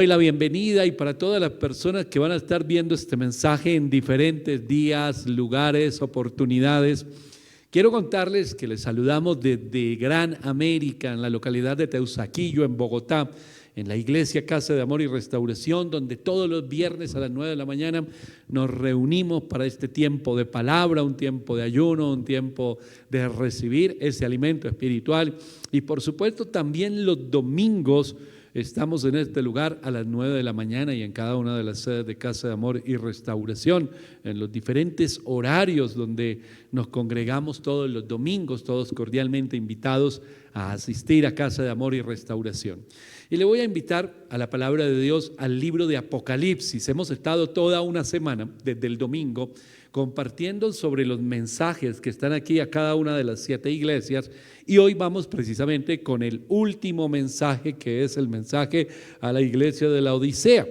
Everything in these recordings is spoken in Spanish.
Doy la bienvenida y para todas las personas que van a estar viendo este mensaje en diferentes días, lugares, oportunidades. Quiero contarles que les saludamos desde Gran América, en la localidad de Teusaquillo, en Bogotá, en la iglesia Casa de Amor y Restauración, donde todos los viernes a las 9 de la mañana nos reunimos para este tiempo de palabra, un tiempo de ayuno, un tiempo de recibir ese alimento espiritual. Y por supuesto también los domingos estamos en este lugar a las 9 de la mañana y en cada una de las sedes de Casa de Amor y Restauración, en los diferentes horarios donde nos congregamos todos los domingos, todos cordialmente invitados a asistir a Casa de Amor y Restauración. Y le voy a invitar a la palabra de Dios, al libro de Apocalipsis. Hemos estado toda una semana, desde el domingo, compartiendo sobre los mensajes que están aquí a cada una de las 7 iglesias, y hoy vamos precisamente con el último mensaje, que es el mensaje a la iglesia de la Odisea.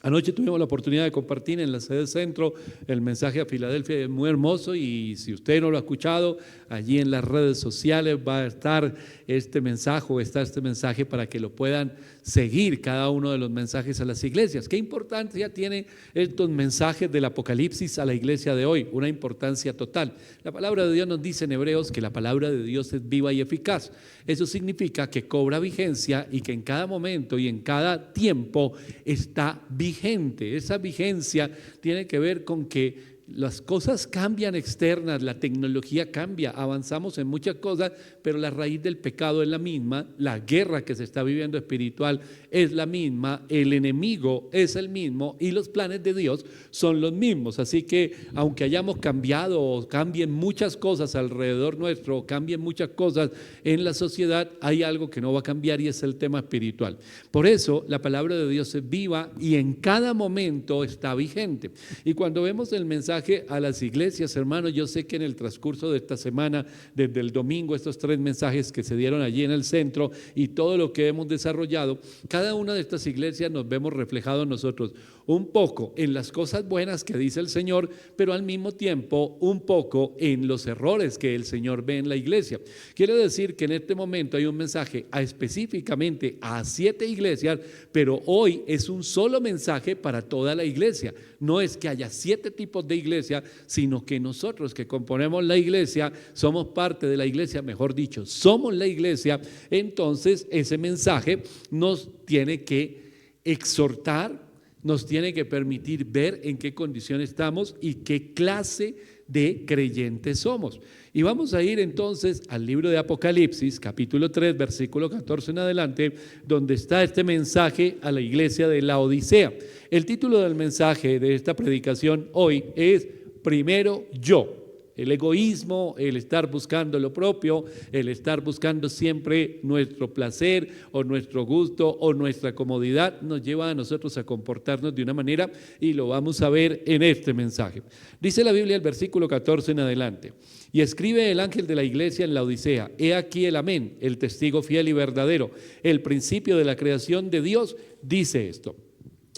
Anoche tuvimos la oportunidad de compartir en la sede centro el mensaje a Filadelfia, es muy hermoso, y si usted no lo ha escuchado, allí en las redes sociales va a estar este mensaje, o está este mensaje para que lo puedan seguir, cada uno de los mensajes a las iglesias. ¿Qué importancia tiene estos mensajes del Apocalipsis a la iglesia de hoy? Una importancia total. La palabra de Dios nos dice en Hebreos que la palabra de Dios es viva y eficaz. Eso significa que cobra vigencia y que en cada momento y en cada tiempo está vigente. Esa vigencia tiene que ver con que las cosas cambian externas, la tecnología cambia, avanzamos en muchas cosas, pero la raíz del pecado es la misma, la guerra que se está viviendo espiritual es la misma, el enemigo es el mismo y los planes de Dios son los mismos. Así que aunque hayamos cambiado o cambien muchas cosas alrededor nuestro, o cambien muchas cosas en la sociedad, hay algo que no va a cambiar y es el tema espiritual. Por eso la palabra de Dios es viva y en cada momento está vigente. Y cuando vemos el mensaje a las iglesias, hermanos, yo sé que en el transcurso de esta semana, desde el domingo, estos 3 mensajes que se dieron allí en el centro y todo lo que hemos desarrollado, cada una de estas iglesias nos vemos reflejados nosotros un poco en las cosas buenas que dice el Señor, pero al mismo tiempo un poco en los errores que el Señor ve en la iglesia. Quiere decir que en este momento hay un mensaje específicamente a 7 iglesias, pero hoy es un solo mensaje para toda la iglesia. No es que haya 7 tipos de iglesia, sino que nosotros que componemos la iglesia somos parte de la iglesia, mejor dicho, somos la iglesia. Entonces ese mensaje nos tiene que exhortar, nos tiene que permitir ver en qué condición estamos y qué clase de creyentes somos. Y vamos a ir entonces al libro de Apocalipsis, capítulo 3, versículo 14 en adelante, donde está este mensaje a la iglesia de la Odisea. El título del mensaje de esta predicación hoy es Primero yo. El egoísmo, el estar buscando lo propio, el estar buscando siempre nuestro placer o nuestro gusto o nuestra comodidad nos lleva a nosotros a comportarnos de una manera, y lo vamos a ver en este mensaje. Dice la Biblia el versículo 14 en adelante: y escribe el ángel de la iglesia en la Odisea, he aquí el amén, el testigo fiel y verdadero, el principio de la creación de Dios, dice esto: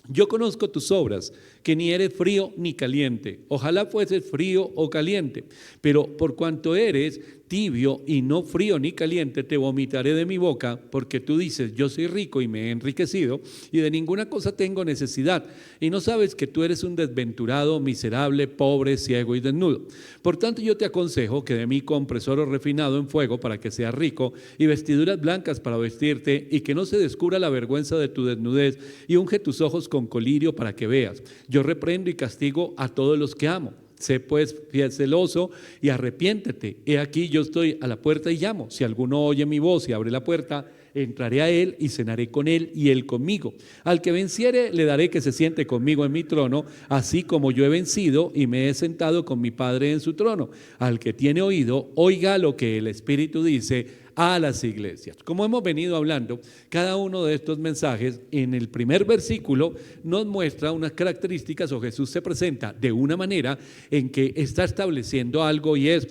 yo conozco tus obras, que ni eres frío ni caliente. Ojalá fueses frío o caliente, pero por cuanto eres tibio y no frío ni caliente, te vomitaré de mi boca, porque tú dices, yo soy rico y me he enriquecido, y de ninguna cosa tengo necesidad, y no sabes que tú eres un desventurado, miserable, pobre, ciego y desnudo. Por tanto yo te aconsejo que de mí compres oro refinado en fuego para que seas rico, y vestiduras blancas para vestirte, y que no se descubra la vergüenza de tu desnudez, y unge tus ojos con colirio para que veas. Yo reprendo y castigo a todos los que amo. Sé pues fiel, celoso, y arrepiéntete. He aquí yo estoy a la puerta y llamo. Si alguno oye mi voz y abre la puerta, entraré a él y cenaré con él y él conmigo. Al que venciere le daré que se siente conmigo en mi trono, así como yo he vencido y me he sentado con mi Padre en su trono. Al que tiene oído, oiga lo que el Espíritu dice a las iglesias. Como hemos venido hablando, cada uno de estos mensajes en el primer versículo nos muestra unas características, o Jesús se presenta de una manera en que está estableciendo algo, y es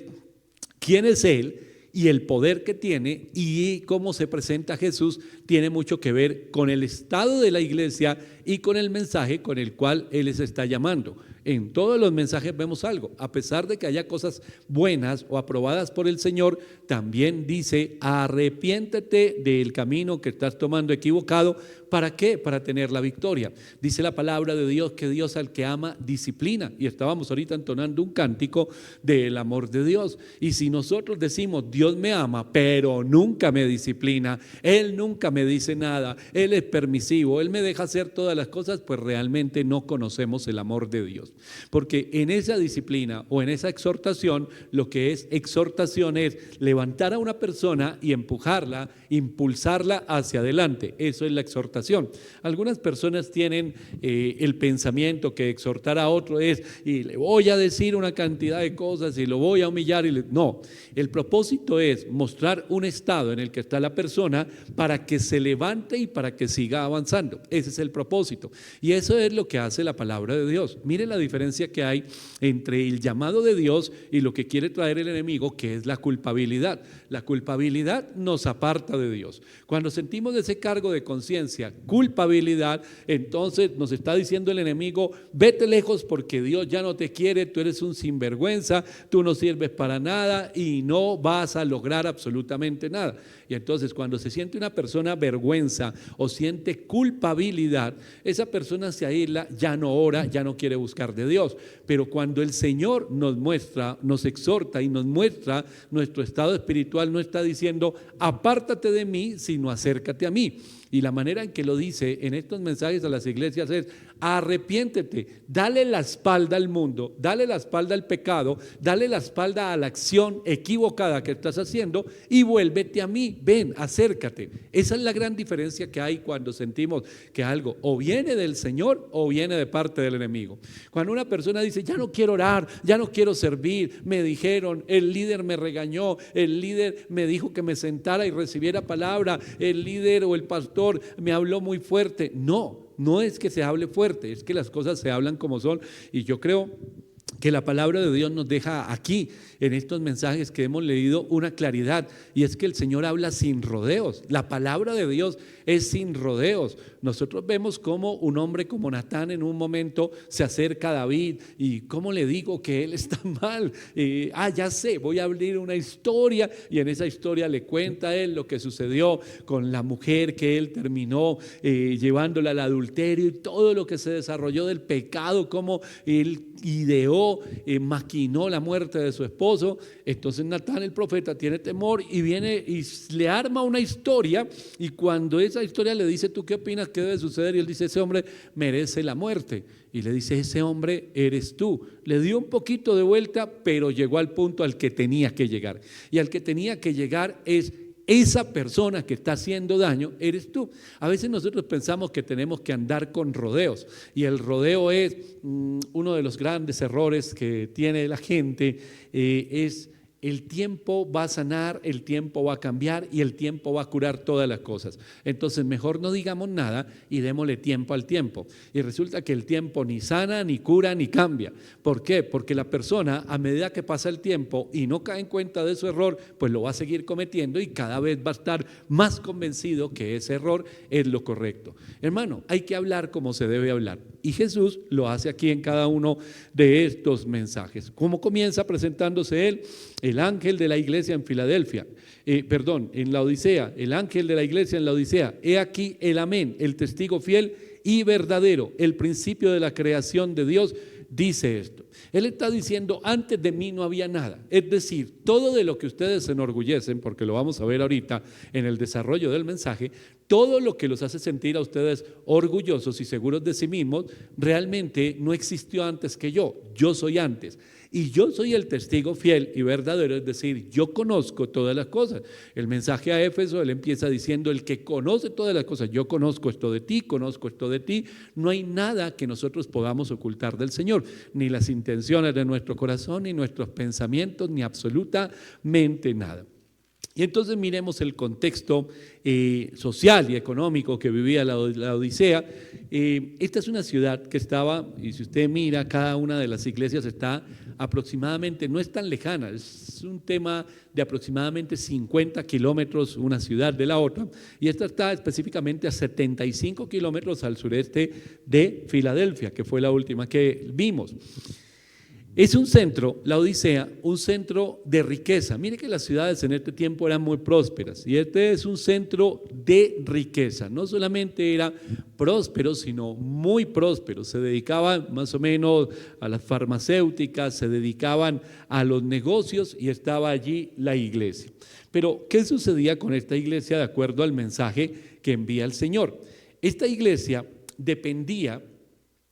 quién es Él y el poder que tiene, y cómo se presenta Jesús tiene mucho que ver con el estado de la iglesia y con el mensaje con el cual Él les está llamando. En todos los mensajes vemos algo, a pesar de que haya cosas buenas o aprobadas por el Señor, también dice: arrepiéntete del camino que estás tomando equivocado. ¿Para qué? Para tener la victoria. Dice la palabra de Dios que Dios al que ama disciplina, y estábamos ahorita entonando un cántico del amor de Dios. Y si nosotros decimos: Dios me ama, pero nunca me disciplina, Él nunca me dice nada, Él es permisivo, Él me deja hacer todas las cosas, pues realmente no conocemos el amor de Dios. Porque en esa disciplina o en esa exhortación, lo que es exhortación es levantar a una persona y empujarla, impulsarla hacia adelante. Eso es la exhortación. Algunas personas tienen el pensamiento que exhortar a otro es: y le voy a decir una cantidad de cosas y lo voy a humillar. No, el propósito es mostrar un estado en el que está la persona para que se levante y para que siga avanzando. Ese es el propósito. Y eso es lo que hace la palabra de Dios. Mire la diferencia que hay entre el llamado de Dios y lo que quiere traer el enemigo, que es la culpabilidad. La culpabilidad nos aparta de Dios. Cuando sentimos ese cargo de conciencia, culpabilidad, entonces nos está diciendo el enemigo: vete lejos porque Dios ya no te quiere, tú eres un sinvergüenza, tú no sirves para nada y no vas a lograr absolutamente nada. Y entonces cuando se siente una persona vergüenza o siente culpabilidad, esa persona se aísla, ya no ora, ya no quiere buscar de Dios. Pero cuando el Señor nos muestra, nos exhorta y nos muestra nuestro estado espiritual, no está diciendo: apártate de mí, sino acércate a mí. Y la manera en que lo dice en estos mensajes a las iglesias es: arrepiéntete, dale la espalda al mundo, dale la espalda al pecado, dale la espalda a la acción equivocada que estás haciendo y vuélvete a mí, ven, acércate. Esa es la gran diferencia que hay cuando sentimos que algo o viene del Señor o viene de parte del enemigo. Cuando una persona dice: ya no quiero orar, ya no quiero servir, me dijeron, el líder me regañó, el líder me dijo que me sentara y recibiera palabra, el líder o el pastor me habló muy fuerte. No es que se hable fuerte, es que las cosas se hablan como son. Y yo creo que la palabra de Dios nos deja aquí, en estos mensajes que hemos leído, una claridad, y es que el Señor habla sin rodeos. La palabra de Dios es sin rodeos. Nosotros vemos cómo un hombre como Natán en un momento se acerca a David y cómo le digo que él está mal. Ya sé, voy a abrir una historia, y en esa historia le cuenta a él lo que sucedió con la mujer que él terminó llevándola al adulterio y todo lo que se desarrolló del pecado, cómo él ideó, maquinó la muerte de su esposo. Entonces Natán el profeta tiene temor y viene y le arma una historia, y cuando esa historia le dice: ¿tú qué opinas que debe suceder? Y él dice: ese hombre merece la muerte. Y le dice: ese hombre eres tú. Le dio un poquito de vuelta, pero llegó al punto al que tenía que llegar, y al que tenía que llegar es: esa persona que está haciendo daño eres tú. A veces nosotros pensamos que tenemos que andar con rodeos, y el rodeo es uno de los grandes errores que tiene la gente, es: el tiempo va a sanar, el tiempo va a cambiar y el tiempo va a curar todas las cosas. Entonces mejor no digamos nada y démosle tiempo al tiempo. Y resulta que el tiempo ni sana, ni cura, ni cambia. ¿Por qué? Porque la persona, a medida que pasa el tiempo y no cae en cuenta de su error, pues lo va a seguir cometiendo y cada vez va a estar más convencido que ese error es lo correcto. Hermano, hay que hablar como se debe hablar, y Jesús lo hace aquí en cada uno de estos mensajes. ¿Cómo comienza presentándose él? El ángel de la iglesia en Filadelfia, en la Odisea, el ángel de la iglesia en la Odisea: he aquí el amén, el testigo fiel y verdadero, el principio de la creación de Dios, dice esto. Él está diciendo: antes de mí no había nada. Es decir, todo de lo que ustedes se enorgullecen, porque lo vamos a ver ahorita en el desarrollo del mensaje, todo lo que los hace sentir a ustedes orgullosos y seguros de sí mismos, realmente no existió antes que yo soy antes. Y yo soy el testigo fiel y verdadero, es decir, yo conozco todas las cosas. El mensaje a Éfeso, él empieza diciendo: el que conoce todas las cosas, yo conozco esto de ti, conozco esto de ti. No hay nada que nosotros podamos ocultar del Señor, ni las intenciones de nuestro corazón, ni nuestros pensamientos, ni absolutamente nada. Y entonces miremos el contexto social y económico que vivía la Odisea. Esta es una ciudad que estaba, y si usted mira, cada una de las iglesias está aproximadamente, no es tan lejana, es un tema de aproximadamente 50 kilómetros una ciudad de la otra, y esta está específicamente a 75 kilómetros al sureste de Filadelfia, que fue la última que vimos. Es un centro, la Odisea, un centro de riqueza. Mire que las ciudades en este tiempo eran muy prósperas y este es un centro de riqueza. No solamente era próspero, sino muy próspero. Se dedicaban más o menos a las farmacéuticas, se dedicaban a los negocios y estaba allí la iglesia. Pero, ¿qué sucedía con esta iglesia de acuerdo al mensaje que envía el Señor? Esta iglesia dependía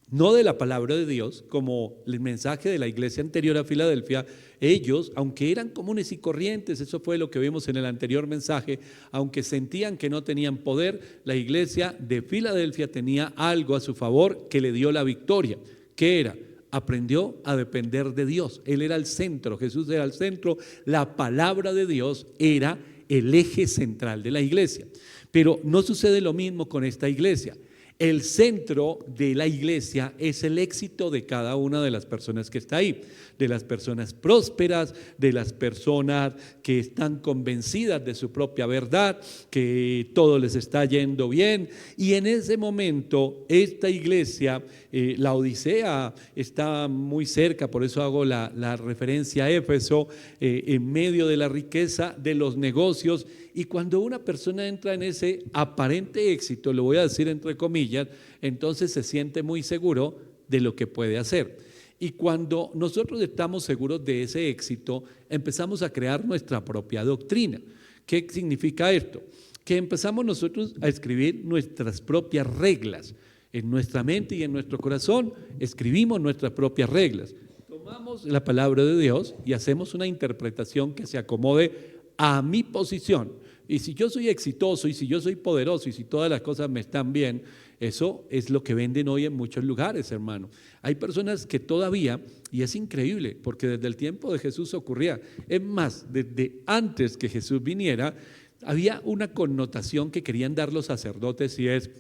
no de la palabra de Dios, como el mensaje de la iglesia anterior a Filadelfia. Ellos, aunque eran comunes y corrientes, eso fue lo que vimos en el anterior mensaje, aunque sentían que no tenían poder, la iglesia de Filadelfia tenía algo a su favor que le dio la victoria. ¿Qué era? Aprendió a depender de Dios. Él era el centro, Jesús era el centro, la palabra de Dios era el eje central de la iglesia. Pero no sucede lo mismo con esta iglesia. El centro de la iglesia es el éxito de cada una de las personas que está ahí, de las personas prósperas, de las personas que están convencidas de su propia verdad, que todo les está yendo bien. Y en ese momento esta iglesia, la Odisea está muy cerca, por eso hago la referencia a Éfeso, en medio de la riqueza de los negocios. Y cuando una persona entra en ese aparente éxito, lo voy a decir entre comillas, entonces se siente muy seguro de lo que puede hacer. Y cuando nosotros estamos seguros de ese éxito, empezamos a crear nuestra propia doctrina. ¿Qué significa esto? Que empezamos nosotros a escribir nuestras propias reglas. En nuestra mente y en nuestro corazón escribimos nuestras propias reglas. Tomamos la palabra de Dios y hacemos una interpretación que se acomode a mi posición. Y si yo soy exitoso y si yo soy poderoso y si todas las cosas me están bien, eso es lo que venden hoy en muchos lugares, hermano. Hay personas que todavía, y es increíble, porque desde el tiempo de Jesús ocurría, es más, desde antes que Jesús viniera, había una connotación que querían dar los sacerdotes y es: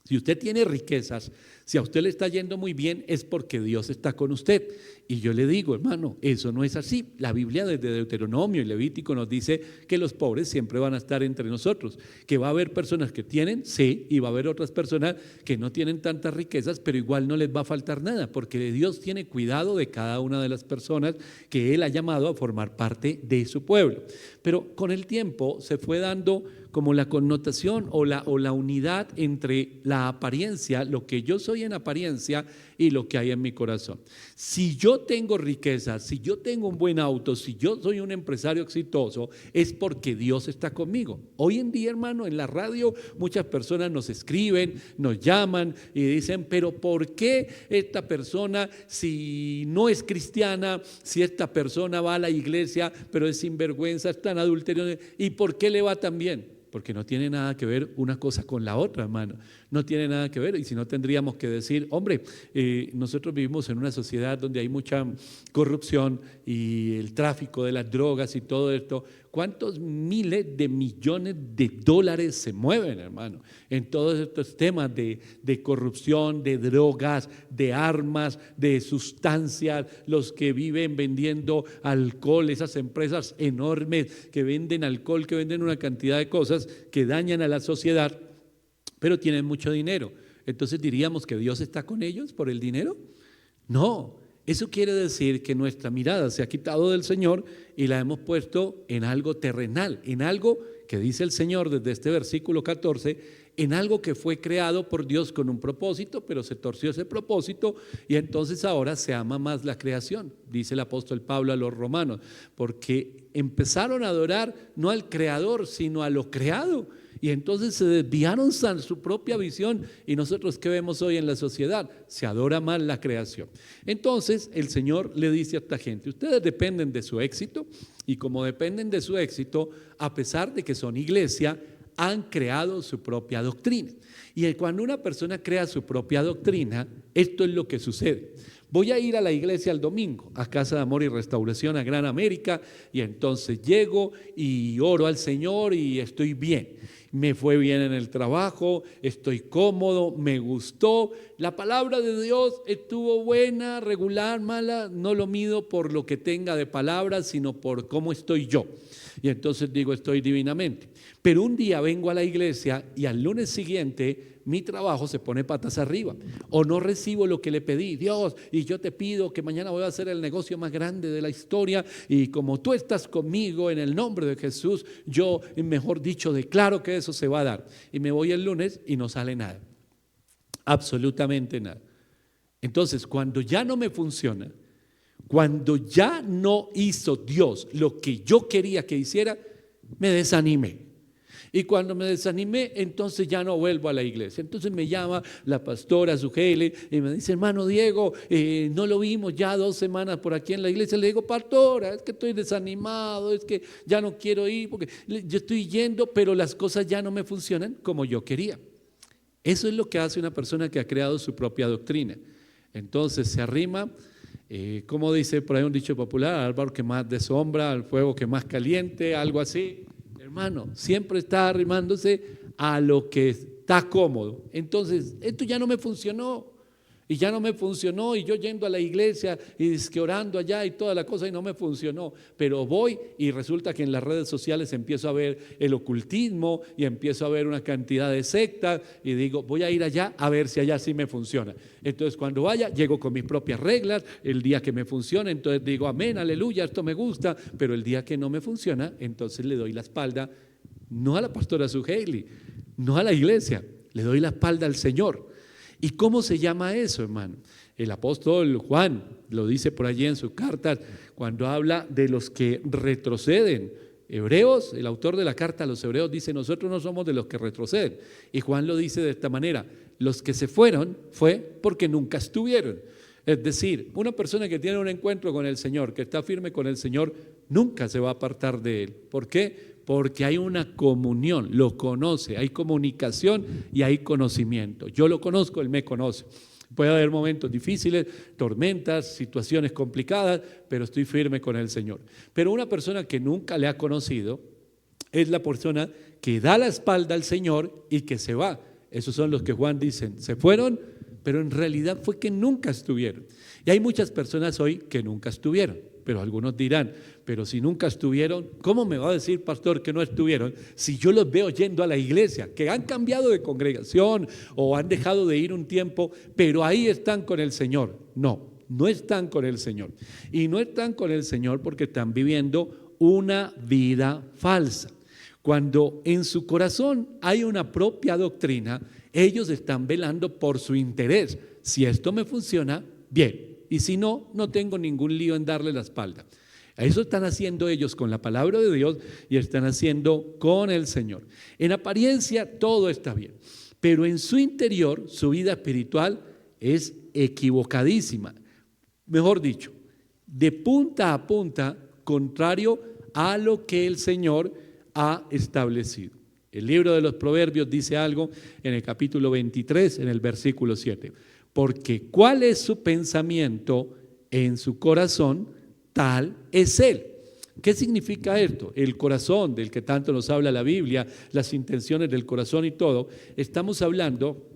si usted tiene riquezas, si a usted le está yendo muy bien, es porque Dios está con usted. Y yo le digo, hermano, eso no es así. La Biblia desde Deuteronomio y Levítico nos dice que los pobres siempre van a estar entre nosotros, que va a haber personas que tienen, sí, y va a haber otras personas que no tienen tantas riquezas, pero igual no les va a faltar nada, porque Dios tiene cuidado de cada una de las personas que Él ha llamado a formar parte de su pueblo. Pero con el tiempo se fue dando como la connotación o la unidad entre la apariencia, lo que yo soy en apariencia, y lo que hay en mi corazón. Si yo tengo riqueza, si yo tengo un buen auto, si yo soy un empresario exitoso, es porque Dios está conmigo. Hoy en día, hermano, en la radio muchas personas nos escriben, nos llaman y dicen: pero ¿por qué esta persona, si no es cristiana, si esta persona va a la iglesia, pero es sinvergüenza, está en adulterio, y por qué le va tan bien? Porque no tiene nada que ver una cosa con la otra, hermano. No tiene nada que ver, y si no tendríamos que decir: hombre, nosotros vivimos en una sociedad donde hay mucha corrupción y el tráfico de las drogas y todo esto. ¿Cuántos miles de millones de dólares se mueven, hermano, en todos estos temas de corrupción, de drogas, de armas, de sustancias? Los que viven vendiendo alcohol, esas empresas enormes que venden alcohol, que venden una cantidad de cosas que dañan a la sociedad, pero tienen mucho dinero. Entonces, ¿diríamos que Dios está con ellos por el dinero? No. Eso quiere decir que nuestra mirada se ha quitado del Señor y la hemos puesto en algo terrenal, en algo que dice el Señor desde este versículo 14, en algo que fue creado por Dios con un propósito, pero se torció ese propósito y entonces ahora se ama más la creación, dice el apóstol Pablo a los romanos, porque empezaron a adorar no al creador, sino a lo creado. Y entonces se desviaron a su propia visión. Y nosotros, ¿qué vemos hoy en la sociedad? Se adora más la creación. Entonces el Señor le dice a esta gente: ustedes dependen de su éxito, y como dependen de su éxito, a pesar de que son iglesia, han creado su propia doctrina. Y cuando una persona crea su propia doctrina, esto es lo que sucede. voy a ir a la iglesia el domingo, a Casa de Amor y Restauración, a Gran América, y entonces llego y oro al Señor y estoy bien. Me fue bien en el trabajo, estoy cómodo, me gustó. La palabra de Dios estuvo buena, regular, mala. No lo mido por lo que tenga de palabras, sino por cómo estoy yo. Y entonces digo, estoy divinamente. Pero un día vengo a la iglesia y al lunes siguiente mi trabajo se pone patas arriba. O no recibo lo que le pedí. Dios, y yo te pido que mañana voy a hacer el negocio más grande de la historia. Y como tú estás conmigo en el nombre de Jesús, yo, mejor dicho, declaro que eso se va a dar. Y me voy el lunes y no sale nada. Absolutamente nada. Entonces, cuando ya no me funciona, cuando ya no hizo Dios lo que yo quería que hiciera, me desanimé. Y cuando me desanimé, entonces ya no vuelvo a la iglesia. Entonces me llama la pastora Sugeli y me dice, hermano Diego, no lo vimos ya 2 semanas por aquí en la iglesia. Le digo, pastora, es que estoy desanimado, es que ya no quiero ir, porque yo estoy yendo, pero las cosas ya no me funcionan como yo quería. Eso es lo que hace una persona que ha creado su propia doctrina. Entonces se arrima, como dice por ahí un dicho popular, al árbol que más desombra, al fuego que más caliente, algo así. Hermano, siempre está arrimándose a lo que está cómodo. Entonces, esto ya no me funcionó. Y ya no me funcionó, y yo yendo a la iglesia y que orando allá y toda la cosa y no me funcionó, pero voy y resulta que en las redes sociales empiezo a ver el ocultismo y empiezo a ver una cantidad de sectas y digo, voy a ir allá a ver si allá sí me funciona. Entonces cuando vaya, llego con mis propias reglas, el día que me funciona, entonces digo, amén, aleluya, esto me gusta, pero el día que no me funciona, entonces le doy la espalda, no a la pastora Sugeli, no a la iglesia, le doy la espalda al Señor. ¿Y cómo se llama eso, hermano? El apóstol Juan lo dice por allí en sus cartas cuando habla de los que retroceden. Hebreos, el autor de la carta a los Hebreos dice, nosotros no somos de los que retroceden. Y Juan lo dice de esta manera, los que se fueron fue porque nunca estuvieron. Es decir, una persona que tiene un encuentro con el Señor, que está firme con el Señor, nunca se va a apartar de Él. ¿Por qué? Porque hay una comunión, lo conoce, hay comunicación y hay conocimiento. Yo lo conozco, Él me conoce. Puede haber momentos difíciles, tormentas, situaciones complicadas, pero estoy firme con el Señor. Pero una persona que nunca le ha conocido es la persona que da la espalda al Señor y que se va. Esos son los que Juan dice, se fueron, pero en realidad fue que nunca estuvieron. Y hay muchas personas hoy que nunca estuvieron, pero algunos dirán, pero si nunca estuvieron, ¿cómo me va a decir, pastor, que no estuvieron? Si yo los veo yendo a la iglesia, que han cambiado de congregación o han dejado de ir un tiempo, pero ahí están con el Señor. No, no están con el Señor. Y no están con el Señor porque están viviendo una vida falsa. Cuando en su corazón hay una propia doctrina, ellos están velando por su interés. Si esto me funciona, bien. Y si no, no tengo ningún lío en darle la espalda. Eso están haciendo ellos con la palabra de Dios y están haciendo con el Señor. En apariencia todo está bien, pero en su interior, su vida espiritual es equivocadísima. Mejor dicho, de punta a punta, contrario a lo que el Señor ha establecido. El libro de los Proverbios dice algo en el capítulo 23, en el versículo 7. Porque ¿cuál es su pensamiento en su corazón? Tal es él. ¿Qué significa esto? El corazón del que tanto nos habla la Biblia, las intenciones del corazón y todo, estamos hablando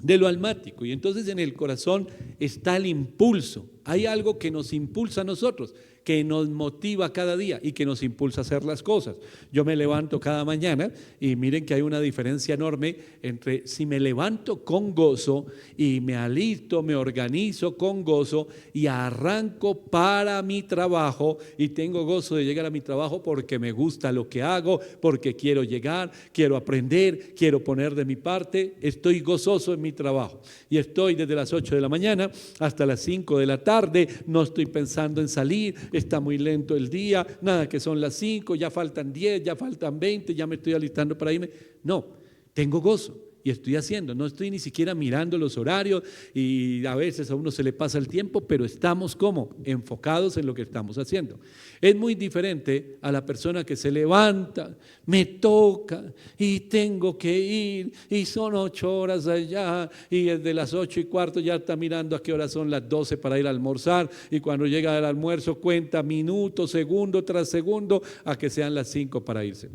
de lo almático. Y entonces en el corazón está el impulso. Hay algo que nos impulsa a nosotros, que nos motiva cada día y que nos impulsa a hacer las cosas. Yo me levanto cada mañana y miren que hay una diferencia enorme entre si me levanto con gozo y me alisto, me organizo con gozo y arranco para mi trabajo y tengo gozo de llegar a mi trabajo porque me gusta lo que hago, porque quiero llegar, quiero aprender, quiero poner de mi parte, estoy gozoso en mi trabajo y estoy desde las 8 de la mañana hasta las 5 de la tarde, no estoy pensando en salir, está muy lento el día, nada que son las 5, ya faltan 10, ya faltan 20, ya me estoy alistando para irme. No, tengo gozo y estoy haciendo. No estoy ni siquiera mirando los horarios y a veces a uno se le pasa el tiempo, pero estamos como enfocados en lo que estamos haciendo. Es muy diferente a la persona que se levanta, me toca y tengo que ir y son 8 horas allá y desde las 8:15 ya está mirando a qué hora son las 12 para ir a almorzar y cuando llega el almuerzo cuenta minutos, segundo tras segundo a que sean las 5 para irse.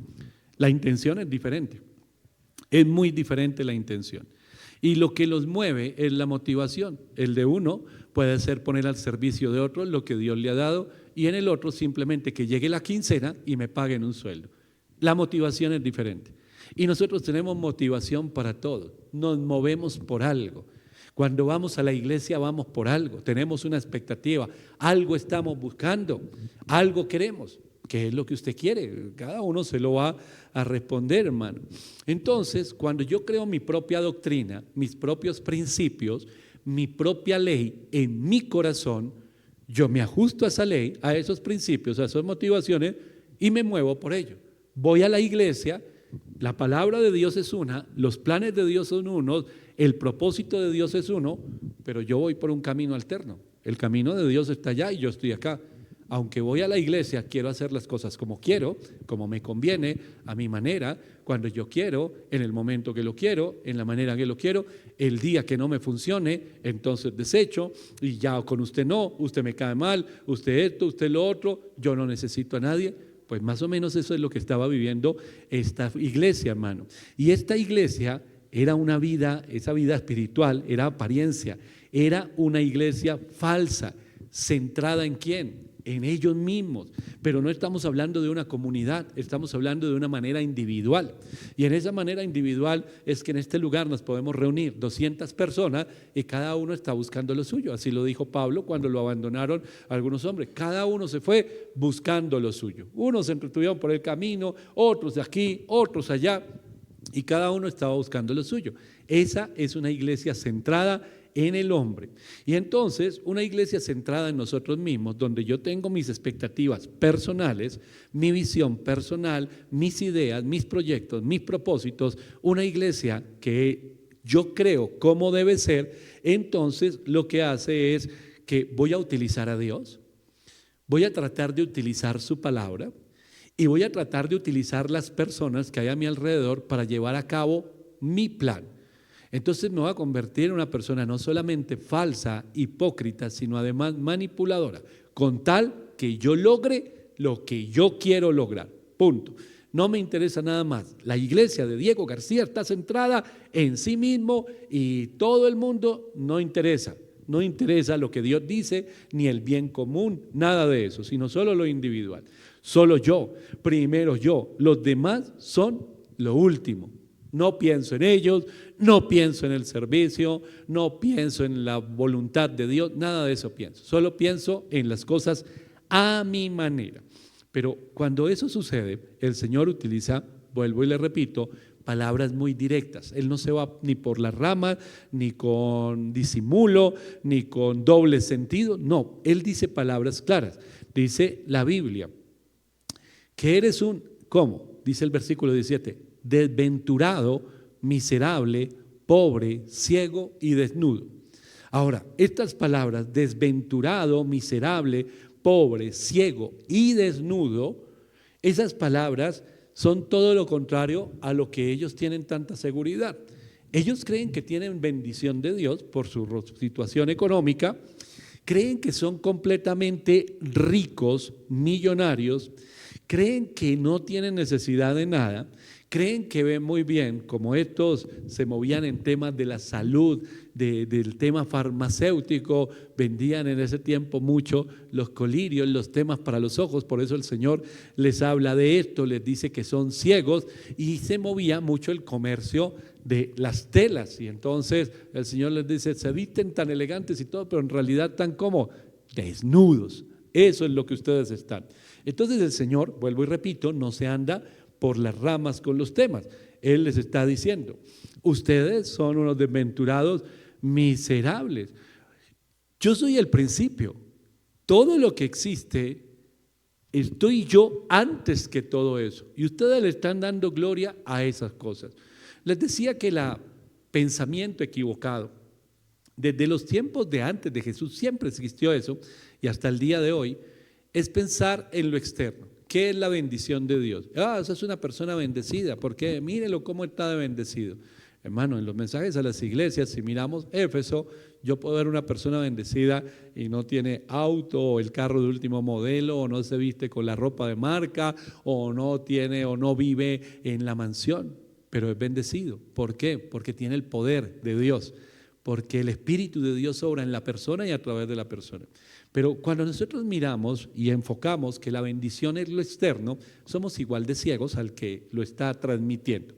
La intención es diferente, es muy diferente la intención. Y lo que los mueve es la motivación. El de uno puede ser poner al servicio de otro lo que Dios le ha dado y en el otro simplemente que llegue la quincena y me paguen un sueldo. La motivación es diferente. Y nosotros tenemos motivación para todo, nos movemos por algo. Cuando vamos a la iglesia vamos por algo, tenemos una expectativa, algo estamos buscando, algo queremos. ¿Qué es lo que usted quiere? Cada uno se lo va a responder, hermano. Entonces, cuando yo creo mi propia doctrina, mis propios principios, mi propia ley en mi corazón, yo me ajusto a esa ley, a esos principios, a esas motivaciones y me muevo por ello. Voy a la iglesia, la palabra de Dios es una, los planes de Dios son unos, el propósito de Dios es uno, pero yo voy por un camino alterno. El camino de Dios está allá y yo estoy acá. Aunque voy a la iglesia, quiero hacer las cosas como quiero, como me conviene, a mi manera, cuando yo quiero, en el momento que lo quiero, en la manera que lo quiero. El día que no me funcione, entonces desecho y ya con usted no, usted me cae mal, usted esto, usted lo otro, yo no necesito a nadie. Pues más o menos eso es lo que estaba viviendo esta iglesia, hermano. Y esta iglesia era una vida, esa vida espiritual, era apariencia, era una iglesia falsa, centrada ¿en quién? En ellos mismos, pero no estamos hablando de una comunidad, estamos hablando de una manera individual. Y en esa manera individual es que en este lugar nos podemos reunir 200 personas y cada uno está buscando lo suyo. Así lo dijo Pablo cuando lo abandonaron algunos hombres. Cada uno se fue buscando lo suyo. Unos se entretuvieron por el camino, otros de aquí, otros allá, y cada uno estaba buscando lo suyo. Esa es una iglesia centrada en el hombre. Y entonces una iglesia centrada en nosotros mismos, donde yo tengo mis expectativas personales, mi visión personal, mis ideas, mis proyectos, mis propósitos, una iglesia que yo creo cómo debe ser, entonces lo que hace es que voy a utilizar a Dios, voy a tratar de utilizar su palabra y voy a tratar de utilizar las personas que hay a mi alrededor para llevar a cabo mi plan. Entonces me voy a convertir en una persona no solamente falsa, hipócrita, sino además manipuladora, con tal que yo logre lo que yo quiero lograr. Punto. No me interesa nada más. La iglesia de Diego García está centrada en sí mismo y todo el mundo no interesa. No interesa lo que Dios dice, ni el bien común, nada de eso, sino solo lo individual. Solo yo, primero yo. Los demás son lo último. No pienso en ellos, no pienso en el servicio, no pienso en la voluntad de Dios, nada de eso pienso. Solo pienso en las cosas a mi manera. Pero cuando eso sucede, el Señor utiliza, vuelvo y le repito, palabras muy directas. Él no se va ni por las ramas, ni con disimulo, ni con doble sentido. No, Él dice palabras claras. Dice la Biblia que eres un, ¿cómo? Dice el versículo 17. Desventurado, miserable, pobre, ciego y desnudo. Ahora, estas palabras, desventurado, miserable, pobre, ciego y desnudo, esas palabras son todo lo contrario a lo que ellos tienen tanta seguridad. Ellos creen que tienen bendición de Dios por su situación económica, creen que son completamente ricos, millonarios, creen que no tienen necesidad de nada. Creen que ven muy bien, como estos se movían en temas de la salud, del tema farmacéutico, vendían en ese tiempo mucho los colirios, los temas para los ojos, por eso el Señor les habla de esto, les dice que son ciegos y se movía mucho el comercio de las telas y entonces el Señor les dice, se visten tan elegantes y todo, pero en realidad están como desnudos, eso es lo que ustedes están. Entonces el Señor, vuelvo y repito, no se anda por las ramas con los temas. Él les está diciendo, ustedes son unos desventurados miserables. Yo soy el principio. Todo lo que existe, estoy yo antes que todo eso. Y ustedes le están dando gloria a esas cosas. Les decía que la pensamiento equivocado. Desde los tiempos de antes de Jesús siempre existió eso y hasta el día de hoy es pensar en lo externo. ¿Qué es la bendición de Dios? Esa es una persona bendecida. ¿Por qué? Mírelo cómo está de bendecido. Hermano, en los mensajes a las iglesias, si miramos Éfeso, yo puedo ver una persona bendecida y no tiene auto o el carro de último modelo o no se viste con la ropa de marca o no tiene o no vive en la mansión, pero es bendecido. ¿Por qué? Porque tiene el poder de Dios, porque el Espíritu de Dios obra en la persona y a través de la persona. Pero cuando nosotros miramos y enfocamos que la bendición es lo externo, somos igual de ciegos al que lo está transmitiendo.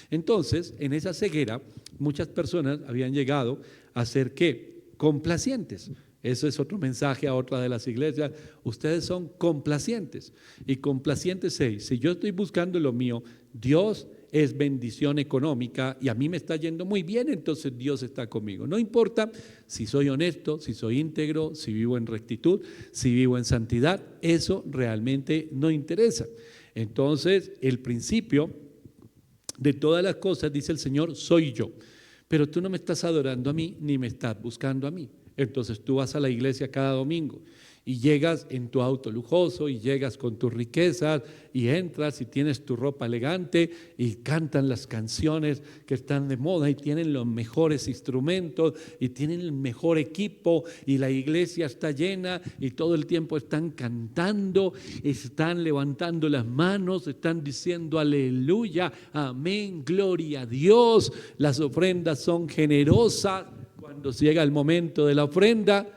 Entonces, en esa ceguera, muchas personas habían llegado a ser ¿qué? Complacientes. Eso es otro mensaje a otra de las iglesias. Ustedes son complacientes. Y complacientes es, si yo estoy buscando lo mío, Dios es bendición económica y a mí me está yendo muy bien, entonces Dios está conmigo. No importa si soy honesto, si soy íntegro, si vivo en rectitud, si vivo en santidad, eso realmente no interesa. Entonces, el principio de todas las cosas, dice el Señor, soy yo. Pero tú no me estás adorando a mí, ni me estás buscando a mí. Entonces tú vas a la iglesia cada domingo y llegas en tu auto lujoso y llegas con tus riquezas y entras y tienes tu ropa elegante y cantan las canciones que están de moda y tienen los mejores instrumentos y tienen el mejor equipo y la iglesia está llena y todo el tiempo están cantando, están levantando las manos, están diciendo aleluya, amén, gloria a Dios, las ofrendas son generosas cuando llega el momento de la ofrenda.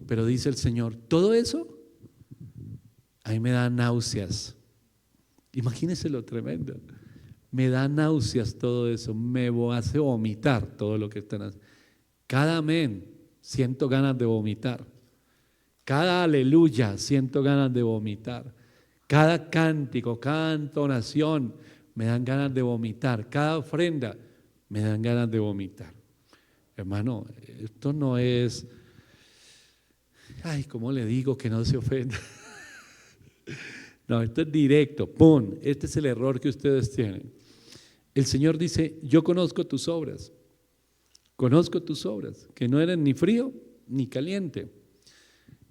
Pero dice el Señor, todo eso, a mí me da náuseas. Imagínense lo tremendo. Me da náuseas todo eso, me hace vomitar todo lo que están haciendo. Cada amén, siento ganas de vomitar. Cada aleluya, siento ganas de vomitar. Cada cántico, cada entonación, me dan ganas de vomitar. Cada ofrenda, me dan ganas de vomitar. Hermano, esto no es... Ay, ¿cómo le digo que no se ofenda? No, esto es directo, ¡pum! Este es el error que ustedes tienen. El Señor dice, yo conozco tus obras, que no eres ni frío ni caliente.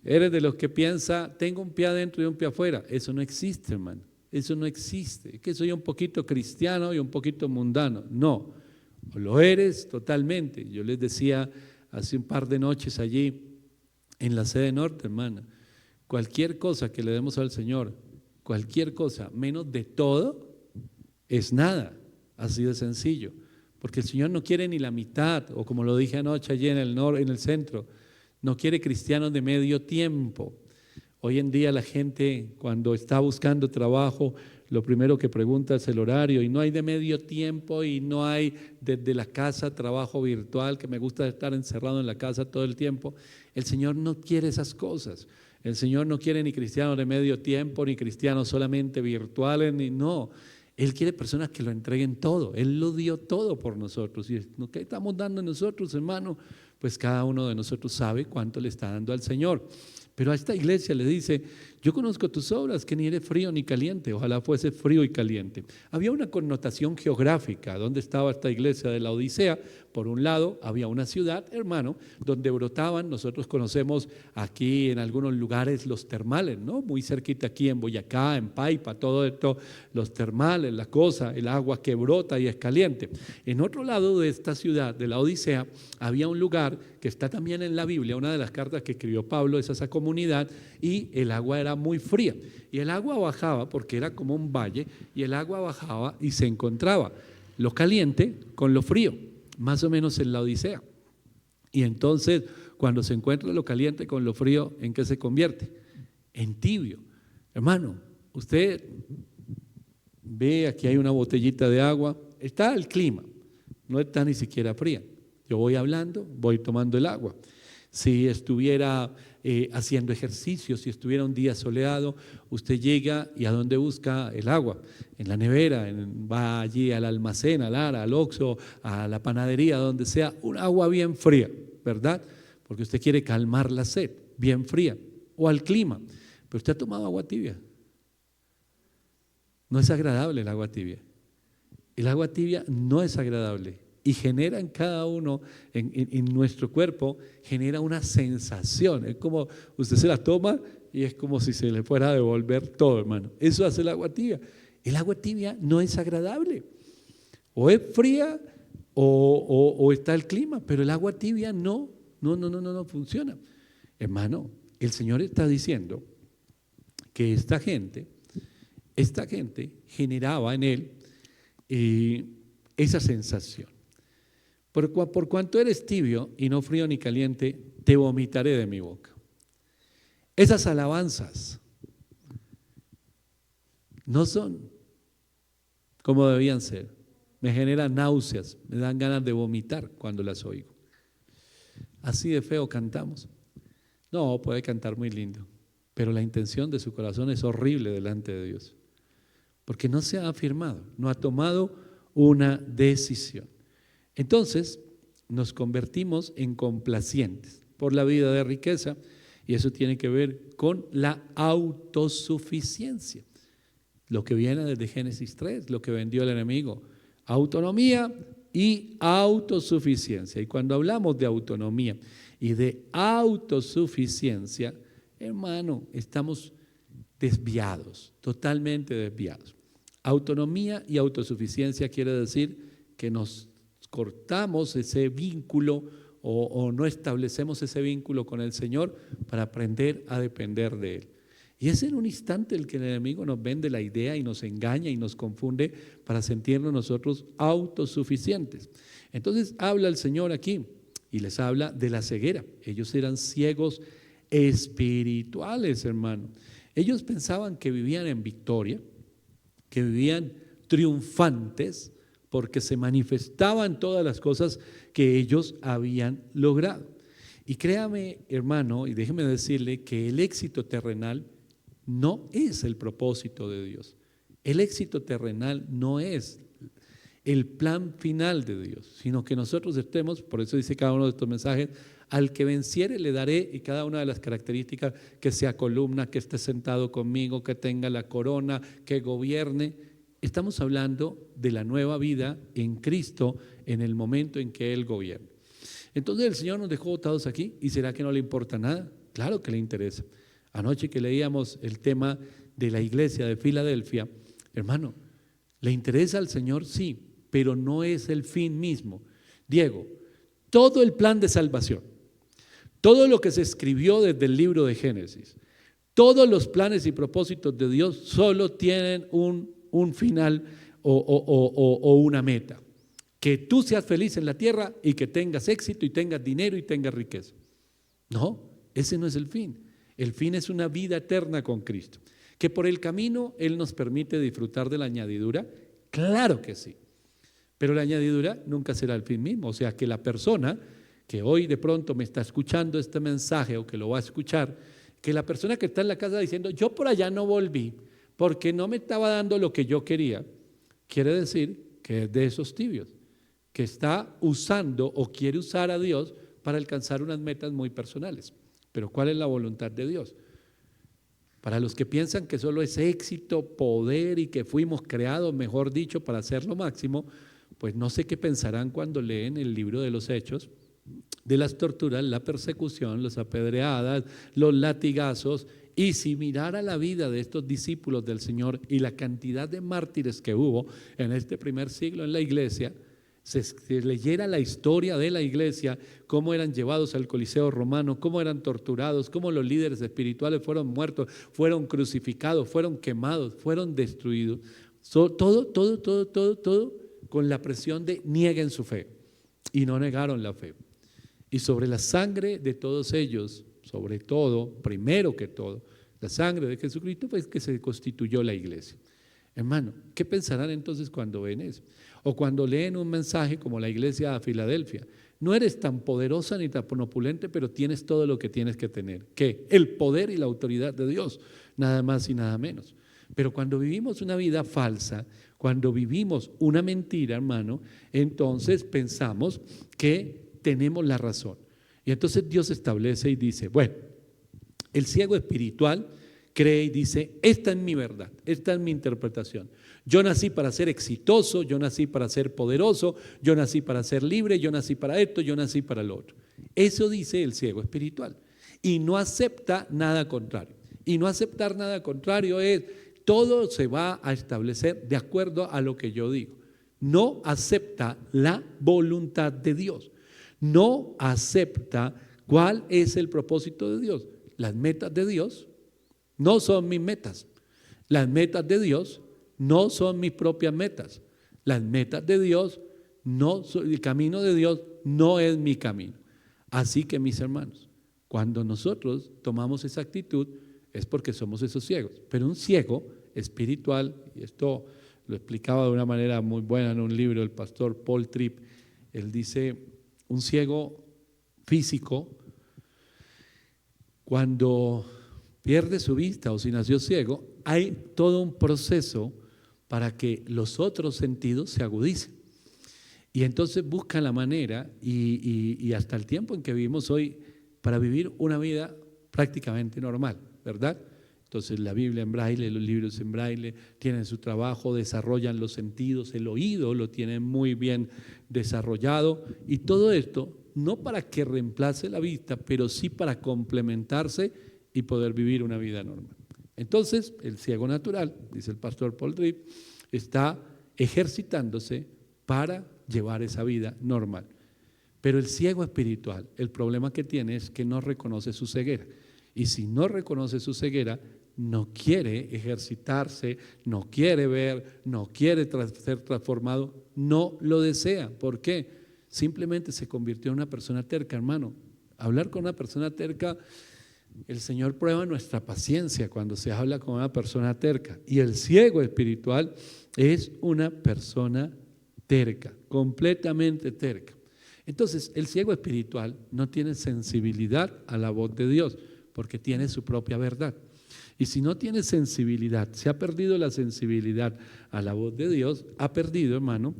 Eres de los que piensa, tengo un pie adentro y un pie afuera. Eso no existe, hermano, eso no existe. Es que soy un poquito cristiano y un poquito mundano. No, lo eres totalmente. Yo les decía hace un par de noches allí, en la sede norte, hermana, cualquier cosa que le demos al Señor, cualquier cosa, menos de todo, es nada, así de sencillo, porque el Señor no quiere ni la mitad, o como lo dije anoche allí en el centro, no quiere cristianos de medio tiempo. Hoy en día la gente cuando está buscando trabajo, lo primero que pregunta es el horario y no hay de medio tiempo y no hay desde la casa trabajo virtual, que me gusta estar encerrado en la casa todo el tiempo. El Señor no quiere esas cosas. El Señor no quiere ni cristianos de medio tiempo, ni cristianos solamente virtuales, ni no. Él quiere personas que lo entreguen todo. Él lo dio todo por nosotros. Y lo que estamos dando nosotros, hermano, pues cada uno de nosotros sabe cuánto le está dando al Señor. Pero a esta iglesia le dice, yo conozco tus obras, que ni eres frío ni caliente, ojalá fuese frío y caliente. Había una connotación geográfica, donde estaba esta iglesia de la Odisea. Por un lado había una ciudad, hermano, donde brotaban, nosotros conocemos aquí en algunos lugares los termales, ¿no? Muy cerquita aquí en Boyacá, en Paipa, todo esto, los termales, la cosa, el agua que brota y es caliente. En otro lado de esta ciudad, de la Odisea, había un lugar que está también en la Biblia, una de las cartas que escribió Pablo es a esa comunidad, y el agua era muy fría, y el agua bajaba porque era como un valle, y el agua bajaba y se encontraba lo caliente con lo frío, más o menos en la Odisea. Y entonces, cuando se encuentra lo caliente con lo frío, ¿en qué se convierte? En tibio. Hermano, usted ve, aquí hay una botellita de agua, está el clima, no está ni siquiera fría. Yo voy hablando, voy tomando el agua. Si estuviera haciendo ejercicio, si estuviera un día soleado, usted llega y ¿a dónde busca el agua? En la nevera, va allí al almacén, al Ara, al Oxxo, a la panadería, donde sea, un agua bien fría, ¿verdad? Porque usted quiere calmar la sed, bien fría, o al clima. Pero usted ha tomado agua tibia. No es agradable el agua tibia. El agua tibia no es agradable. y genera en cada uno, en nuestro cuerpo, genera una sensación. Es como usted se la toma y es como si se le fuera a devolver todo, hermano. Eso hace el agua tibia. El agua tibia no es agradable. O es fría o está el clima, pero el agua tibia no funciona. Hermano, el Señor está diciendo que esta gente generaba en él esa sensación. Por cuanto eres tibio y no frío ni caliente, te vomitaré de mi boca. Esas alabanzas no son como debían ser. Me generan náuseas, me dan ganas de vomitar cuando las oigo. Así de feo cantamos. No, puede cantar muy lindo, pero la intención de su corazón es horrible delante de Dios, porque no se ha afirmado, no ha tomado una decisión. Entonces nos convertimos en complacientes por la vida de riqueza, y eso tiene que ver con la autosuficiencia, lo que viene desde Génesis 3, lo que vendió el enemigo: autonomía y autosuficiencia. Y cuando hablamos de autonomía y de autosuficiencia, hermano, estamos desviados, totalmente desviados. Autonomía y autosuficiencia quiere decir que nos cortamos ese vínculo o no establecemos ese vínculo con el Señor para aprender a depender de Él. Y es en un instante el que el enemigo nos vende la idea y nos engaña y nos confunde para sentirnos nosotros autosuficientes. Entonces habla el Señor aquí y les habla de la ceguera. Ellos eran ciegos espirituales, hermano. Ellos pensaban que vivían en victoria, que vivían triunfantes, porque se manifestaban todas las cosas que ellos habían logrado. Y créame, hermano, y déjeme decirle que el éxito terrenal no es el propósito de Dios. El éxito terrenal no es el plan final de Dios, sino que nosotros estemos, por eso dice cada uno de estos mensajes: al que venciere le daré, y cada una de las características, que sea columna, que esté sentado conmigo, que tenga la corona, que gobierne. Estamos hablando de la nueva vida en Cristo en el momento en que Él gobierna. Entonces el Señor nos dejó botados aquí, ¿y será que no le importa nada? Claro que le interesa. Anoche que leíamos el tema de la iglesia de Filadelfia, hermano, ¿le interesa al Señor? Sí, pero no es el fin mismo. Diego, todo el plan de salvación, todo lo que se escribió desde el libro de Génesis, todos los planes y propósitos de Dios solo tienen un final o una meta: que tú seas feliz en la tierra y que tengas éxito y tengas dinero y tengas riqueza. No, ese no es el fin. El fin es una vida eterna con Cristo. ¿Que por el camino Él nos permite disfrutar de la añadidura? Claro que sí, pero la añadidura nunca será el fin mismo. O sea, que la persona que hoy de pronto me está escuchando este mensaje o que lo va a escuchar, que la persona que está en la casa diciendo: yo por allá no volví porque no me estaba dando lo que yo quería, quiere decir que es de esos tibios, que está usando o quiere usar a Dios para alcanzar unas metas muy personales. Pero ¿cuál es la voluntad de Dios? Para los que piensan que solo es éxito, poder y que fuimos creados, mejor dicho, para hacer lo máximo, pues no sé qué pensarán cuando leen el libro de los Hechos, de las torturas, la persecución, las apedreadas, los latigazos. Y si mirara la vida de estos discípulos del Señor y la cantidad de mártires que hubo en este primer siglo en la iglesia, se leyera la historia de la iglesia, cómo eran llevados al Coliseo romano, cómo eran torturados, cómo los líderes espirituales fueron muertos, fueron crucificados, fueron quemados, fueron destruidos. Todo con la presión de nieguen su fe, y no negaron la fe. Y sobre la sangre de todos ellos, sobre todo, primero que todo, la sangre de Jesucristo, pues que se constituyó la iglesia. Hermano, ¿qué pensarán entonces cuando ven eso? O cuando leen un mensaje como la iglesia de Filadelfia: no eres tan poderosa ni tan opulente, pero tienes todo lo que tienes que tener. ¿Qué? El poder y la autoridad de Dios, nada más y nada menos. Pero cuando vivimos una vida falsa, cuando vivimos una mentira, hermano, entonces pensamos que tenemos la razón. Y entonces Dios establece y dice: bueno, el ciego espiritual cree y dice, esta es mi verdad, esta es mi interpretación. Yo nací para ser exitoso, yo nací para ser poderoso, yo nací para ser libre, yo nací para esto, yo nací para lo otro. Eso dice el ciego espiritual y no acepta nada contrario. Y no aceptar nada contrario es, todo se va a establecer de acuerdo a lo que yo digo. No acepta la voluntad de Dios. No acepta cuál es el propósito de Dios. Las metas de Dios no son mis metas. Las metas de Dios no son mis propias metas. Las metas de Dios no son, el camino de Dios no es mi camino. Así que, mis hermanos, cuando nosotros tomamos esa actitud es porque somos esos ciegos. Pero un ciego espiritual, y esto lo explicaba de una manera muy buena en un libro el pastor Paul Tripp, él dice, un ciego físico, cuando pierde su vista o si nació ciego, hay todo un proceso para que los otros sentidos se agudicen. Y entonces busca la manera y hasta el tiempo en que vivimos hoy para vivir una vida prácticamente normal, ¿verdad? Entonces la Biblia en braille, los libros en braille, tienen su trabajo, desarrollan los sentidos, el oído lo tienen muy bien desarrollado y todo esto no para que reemplace la vista, pero sí para complementarse y poder vivir una vida normal. Entonces el ciego natural, dice el pastor Paul Tripp, está ejercitándose para llevar esa vida normal. Pero el ciego espiritual, el problema que tiene es que no reconoce su ceguera. Y si no reconoce su ceguera, no quiere ejercitarse, no quiere ver, no quiere ser transformado, no lo desea. ¿Por qué? Simplemente se convirtió en una persona terca, hermano. Hablar con una persona terca, el Señor prueba nuestra paciencia cuando se habla con una persona terca. Y el ciego espiritual es una persona terca, completamente terca. Entonces, el ciego espiritual no tiene sensibilidad a la voz de Dios, porque tiene su propia verdad. Y si no tiene sensibilidad, se ha perdido la sensibilidad a la voz de Dios, ha perdido, hermano,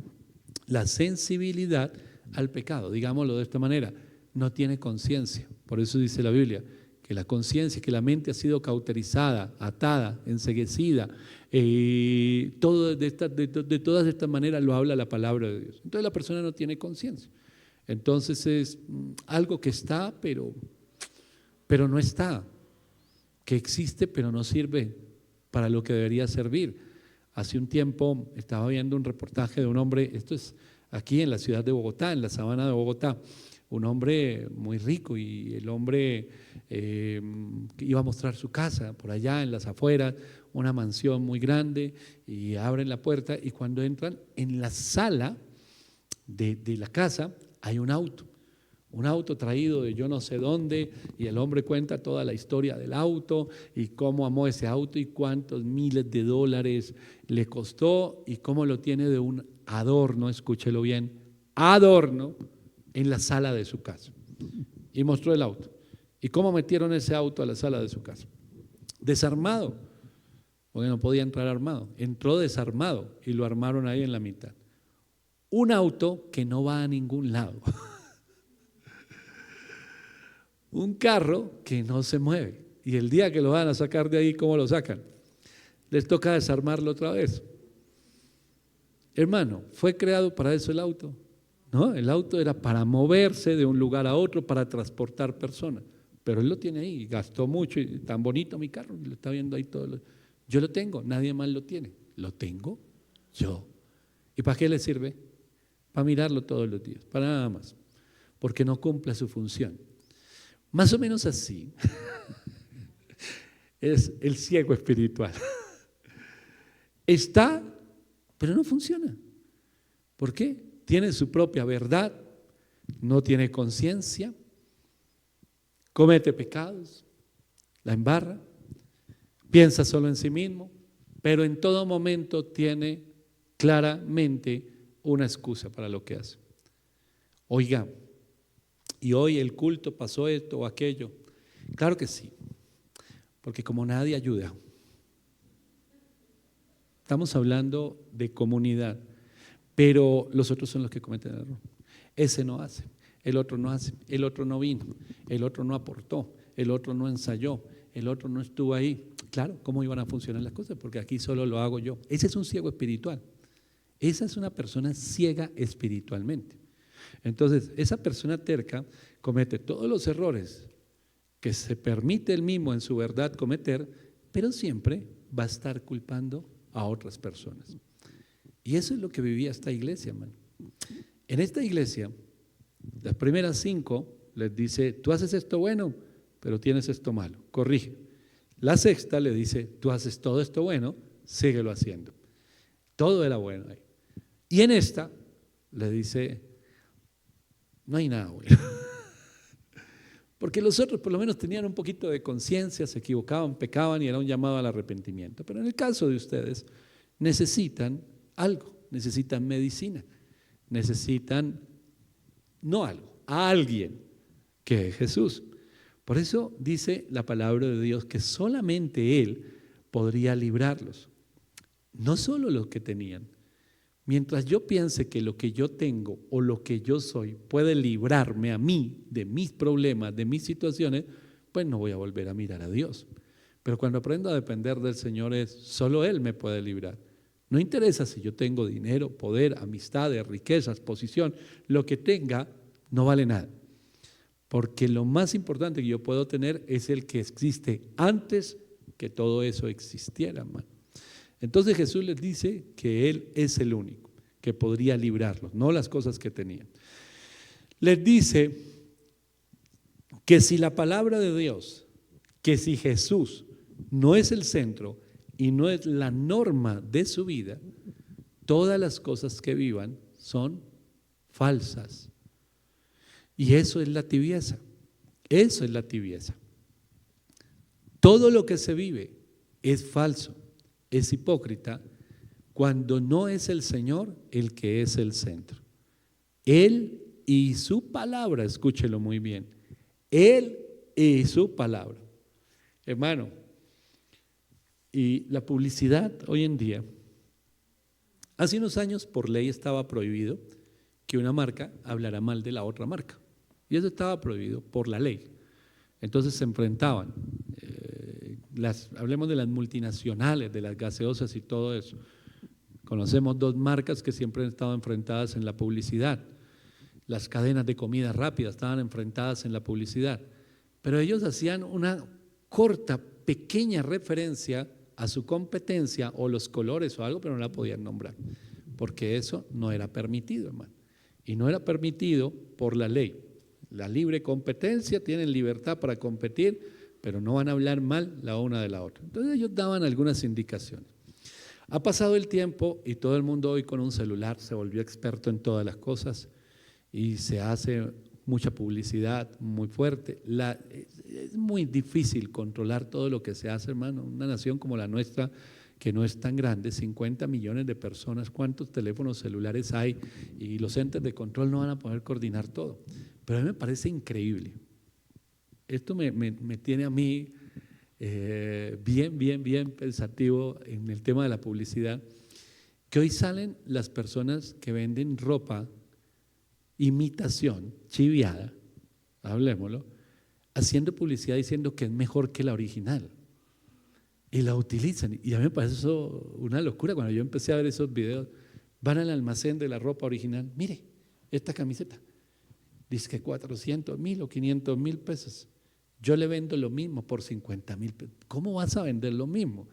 la sensibilidad al pecado. Digámoslo de esta manera, no tiene conciencia. Por eso dice la Biblia, que la conciencia, que la mente ha sido cauterizada, atada, enceguecida, todo de todas estas maneras lo habla la palabra de Dios. Entonces la persona no tiene conciencia. Entonces es algo que está, pero no está, que existe, pero no sirve para lo que debería servir. Hace un tiempo estaba viendo un reportaje de un hombre, esto es aquí en la ciudad de Bogotá, en la sabana de Bogotá, un hombre muy rico y el hombre iba a mostrar su casa por allá en las afueras, una mansión muy grande y abren la puerta y cuando entran en la sala de la casa hay un auto traído de yo no sé dónde y el hombre cuenta toda la historia del auto y cómo amó ese auto y cuántos miles de dólares le costó y cómo lo tiene de un adorno, escúchelo bien, adorno en la sala de su casa. Y mostró el auto. ¿Y cómo metieron ese auto a la sala de su casa? Desarmado, porque no podía entrar armado. Entró desarmado y lo armaron ahí en la mitad. Un auto que no va a ningún lado. Un carro que no se mueve. Y el día que lo van a sacar de ahí, ¿cómo lo sacan? Les toca desarmarlo otra vez. Hermano, ¿fue creado para eso el auto? No, el auto era para moverse de un lugar a otro, para transportar personas. Pero él lo tiene ahí, gastó mucho y tan bonito mi carro, lo está viendo ahí todo. Yo lo tengo, nadie más lo tiene. Lo tengo yo. ¿Y para qué le sirve? Para mirarlo todos los días, para nada más. Porque no cumple su función. Más o menos así es el ciego espiritual. Está, pero no funciona. ¿Por qué? Tiene su propia verdad, no tiene conciencia, comete pecados, la embarra, piensa solo en sí mismo, pero en todo momento tiene claramente una excusa para lo que hace. Oiga, y hoy el culto pasó esto o aquello. Claro que sí, porque como nadie ayuda, estamos hablando de comunidad, pero los otros son los que cometen el error. Ese no hace, el otro no hace, el otro no vino, el otro no aportó, el otro no ensayó, el otro no estuvo ahí. claro, ¿cómo iban a funcionar las cosas? Porque aquí solo lo hago yo. Ese es un ciego espiritual. Esa es una persona ciega espiritualmente. Entonces, esa persona terca comete todos los errores que se permite él mismo en su verdad cometer, pero siempre va a estar culpando a otras personas. Y eso es lo que vivía esta iglesia, hermano. En esta iglesia, las primeras 5 les dice, tú haces esto bueno, pero tienes esto malo, corrige. La sexta le dice, tú haces todo esto bueno, síguelo haciendo. Todo era bueno ahí. Y en esta le dice, no hay nada bueno. Porque los otros por lo menos tenían un poquito de conciencia, se equivocaban, pecaban y era un llamado al arrepentimiento. Pero en el caso de ustedes, necesitan algo, necesitan medicina, necesitan, no algo, a alguien que es Jesús. Por eso dice la palabra de Dios que solamente Él podría librarlos, no solo los que tenían. Mientras yo piense que lo que yo tengo o lo que yo soy puede librarme a mí de mis problemas, de mis situaciones, pues no voy a volver a mirar a Dios. Pero cuando aprendo a depender del Señor es, solo Él me puede librar. No interesa si yo tengo dinero, poder, amistades, riquezas, posición, lo que tenga no vale nada. Porque lo más importante que yo puedo tener es el que existe antes que todo eso existiera, hermano. Entonces Jesús les dice que Él es el único que podría librarlos, no las cosas que tenían. Les dice que si la palabra de Dios, que si Jesús no es el centro y no es la norma de su vida, todas las cosas que vivan son falsas. Y eso es la tibieza, eso es la tibieza. Todo lo que se vive es falso, es hipócrita, cuando no es el Señor el que es el centro. Él y su palabra, escúchelo muy bien, Él y su palabra. Hermano, y la publicidad hoy en día, hace unos años por ley estaba prohibido que una marca hablara mal de la otra marca. Y eso estaba prohibido por la ley. Entonces se enfrentaban. Hablemos de las multinacionales, de las gaseosas y todo eso. Conocemos 2 marcas que siempre han estado enfrentadas en la publicidad. Las cadenas de comida rápida estaban enfrentadas en la publicidad. Pero ellos hacían una corta, pequeña referencia a su competencia o los colores o algo, pero no la podían nombrar. Porque eso no era permitido, hermano. Y no era permitido por la ley. La libre competencia, tienen libertad para competir, pero no van a hablar mal la una de la otra. Entonces ellos daban algunas indicaciones. Ha pasado el tiempo y todo el mundo hoy con un celular se volvió experto en todas las cosas y se hace mucha publicidad muy fuerte. Es muy difícil controlar todo lo que se hace, hermano. Una nación como la nuestra, que no es tan grande, 50 millones de personas, ¿cuántos teléfonos celulares hay? Y los entes de control no van a poder coordinar todo. Pero a mí me parece increíble. Esto me tiene a mí bien pensativo en el tema de la publicidad, que hoy salen las personas que venden ropa, imitación, chiviada, hablemoslo, haciendo publicidad diciendo que es mejor que la original. Y la utilizan. Y a mí me parece eso una locura. Cuando yo empecé a ver esos videos, van al almacén de la ropa original, mire, esta camiseta, dice que 400,000 o 500,000 pesos. Yo le vendo lo mismo por 50,000 pesos. ¿Cómo vas a vender lo mismo?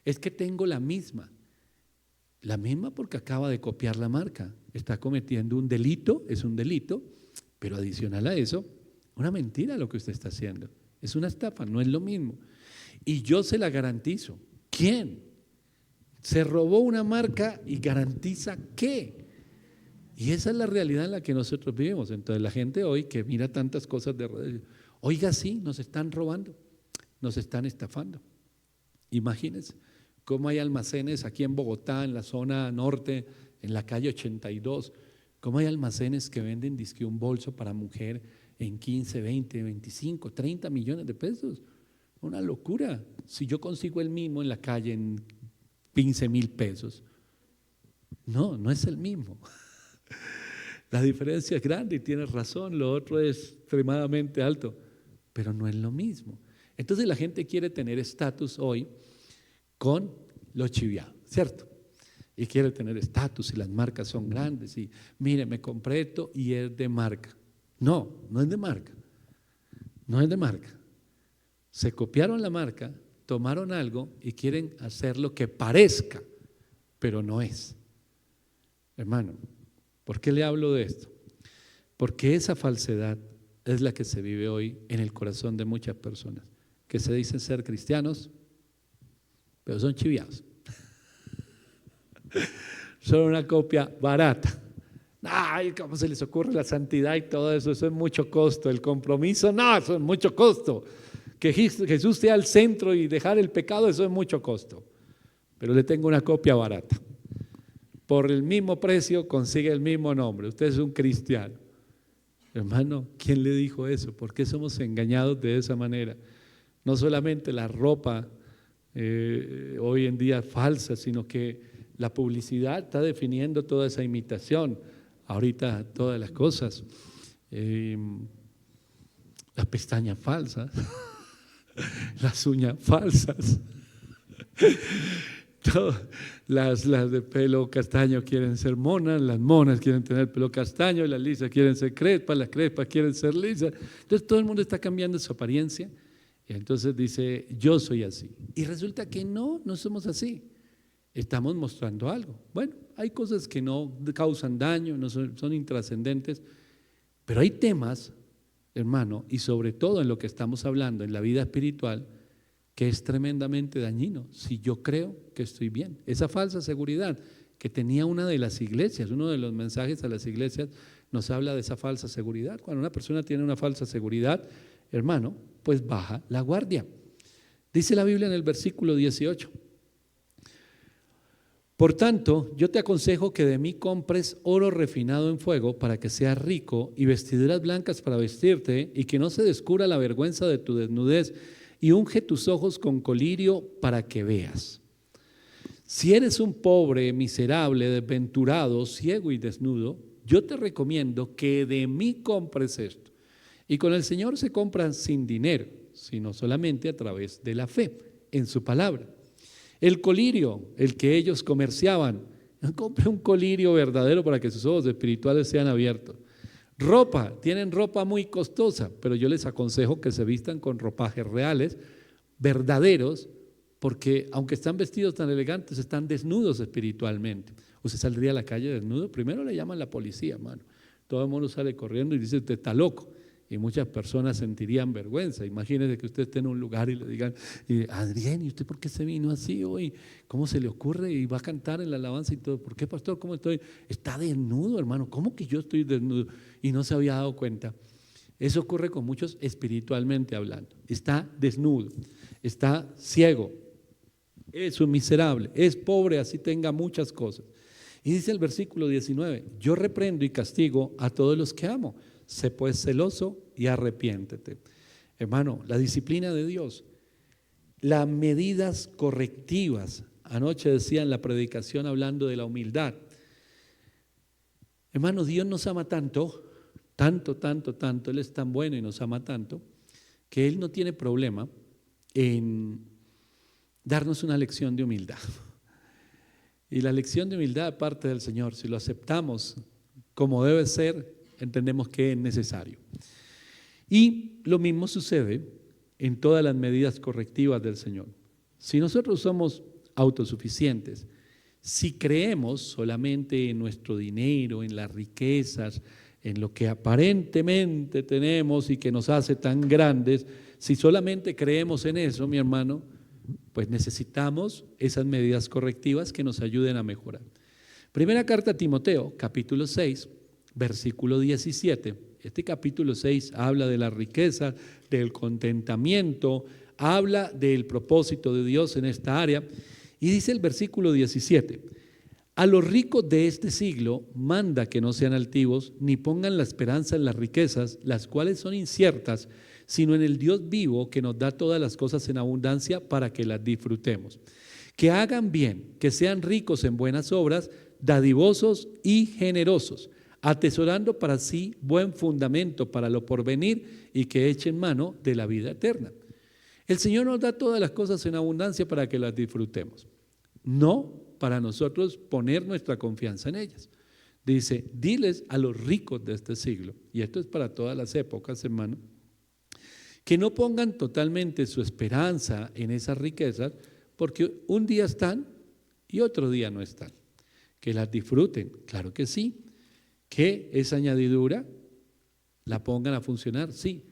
Es que tengo la misma. La misma porque acaba de copiar la marca. Está cometiendo un delito, es un delito, pero adicional a eso, una mentira lo que usted está haciendo. Es una estafa, no es lo mismo. Y yo se la garantizo. ¿Quién? Se robó una marca y garantiza ¿qué? Y esa es la realidad en la que nosotros vivimos. Entonces la gente hoy que mira tantas cosas de redes, oiga, sí, nos están robando, nos están estafando. Imagínense cómo hay almacenes aquí en Bogotá, en la zona norte, en la calle 82, cómo hay almacenes que venden dizque un bolso para mujer en 15, 20, 25, 30 millones de pesos. Una locura. Si yo consigo el mismo en la calle en 15,000 pesos, no es el mismo. La diferencia es grande y tienes razón, lo otro es extremadamente alto, pero no es lo mismo. Entonces la gente quiere tener estatus hoy con lo chiviado, ¿cierto? Y quiere tener estatus y las marcas son grandes y mire, me compré esto y es de marca. No, no es de marca, no es de marca. Se copiaron la marca, tomaron algo y quieren hacer lo que parezca, pero no es. Hermano, ¿por qué le hablo de esto? Porque esa falsedad es la que se vive hoy en el corazón de muchas personas que se dicen ser cristianos, pero son chiviados. Son una copia barata. Ay, ¿cómo se les ocurre la santidad y todo eso? Eso es mucho costo. El compromiso, no, eso es mucho costo. Que Jesús sea el centro y dejar el pecado, eso es mucho costo. Pero le tengo una copia barata. Por el mismo precio consigue el mismo nombre. Usted es un cristiano. Hermano, ¿quién le dijo eso? ¿Por qué somos engañados de esa manera? No solamente la ropa hoy en día falsa, sino que la publicidad está definiendo toda esa imitación. Ahorita todas las cosas, las pestañas falsas, las uñas falsas, las de pelo castaño quieren ser monas, las monas quieren tener pelo castaño, las lisas quieren ser crespas, las crespas quieren ser lisas. Entonces todo el mundo está cambiando su apariencia y entonces dice, yo soy así. Y resulta que no somos así. Estamos mostrando algo. Bueno, hay cosas que no causan daño, no son intrascendentes, pero hay temas, hermano, y sobre todo en lo que estamos hablando, en la vida espiritual, que es tremendamente dañino. Si yo creo que estoy bien, esa falsa seguridad que tenía una de las iglesias, uno de los mensajes a las iglesias nos habla de esa falsa seguridad. Cuando una persona tiene una falsa seguridad, hermano, pues baja la guardia. Dice la Biblia en el versículo 18. Por tanto, yo te aconsejo que de mí compres oro refinado en fuego para que seas rico y vestiduras blancas para vestirte y que no se descubra la vergüenza de tu desnudez y unge tus ojos con colirio para que veas. Si eres un pobre, miserable, desventurado, ciego y desnudo, yo te recomiendo que de mí compres esto. Y con el Señor se compra sin dinero, sino solamente a través de la fe en su palabra. El colirio, el que ellos comerciaban, compre un colirio verdadero para que sus ojos espirituales sean abiertos. Ropa, tienen ropa muy costosa, pero yo les aconsejo que se vistan con ropajes reales, verdaderos, porque aunque están vestidos tan elegantes, están desnudos espiritualmente. ¿Usted saldría a la calle desnudo? Primero le llaman la policía, hermano. Todo el mundo sale corriendo y dice, usted está loco. Y muchas personas sentirían vergüenza. Imagínese que usted esté en un lugar y le digan, Adrián, ¿y usted por qué se vino así hoy? ¿Cómo se le ocurre? Y va a cantar en la alabanza y todo. ¿Por qué, pastor? ¿Cómo estoy? Está desnudo, hermano. ¿Cómo que yo estoy desnudo? Y no se había dado cuenta. Eso ocurre con muchos espiritualmente hablando. Está desnudo, está ciego, es un miserable, es pobre, así tenga muchas cosas. Y dice el versículo 19, yo reprendo y castigo a todos los que amo. Sé pues celoso y arrepiéntete. Hermano, la disciplina de Dios, las medidas correctivas. Anoche decía en la predicación hablando de la humildad. Hermano, Dios nos ama tanto, tanto, Él es tan bueno y nos ama tanto, que Él no tiene problema en darnos una lección de humildad. Y la lección de humildad de parte del Señor, si lo aceptamos como debe ser, entendemos que es necesario. Y lo mismo sucede en todas las medidas correctivas del Señor. Si nosotros somos autosuficientes, si creemos solamente en nuestro dinero, en las riquezas, en lo que aparentemente tenemos y que nos hace tan grandes, si solamente creemos en eso, mi hermano, pues necesitamos esas medidas correctivas que nos ayuden a mejorar. Primera carta a Timoteo, capítulo 6, versículo 17. Este capítulo 6 habla de la riqueza, del contentamiento, habla del propósito de Dios en esta área. Y dice el versículo 17, a los ricos de este siglo manda que no sean altivos, ni pongan la esperanza en las riquezas, las cuales son inciertas, sino en el Dios vivo que nos da todas las cosas en abundancia para que las disfrutemos. Que hagan bien, que sean ricos en buenas obras, dadivosos y generosos, atesorando para sí buen fundamento para lo porvenir y que echen mano de la vida eterna. El Señor nos da todas las cosas en abundancia para que las disfrutemos, no para nosotros poner nuestra confianza en ellas. Dice, diles a los ricos de este siglo, y esto es para todas las épocas, hermano, que no pongan totalmente su esperanza en esas riquezas, porque un día están y otro día no están. Que las disfruten, claro que sí. Que esa añadidura la pongan a funcionar, sí,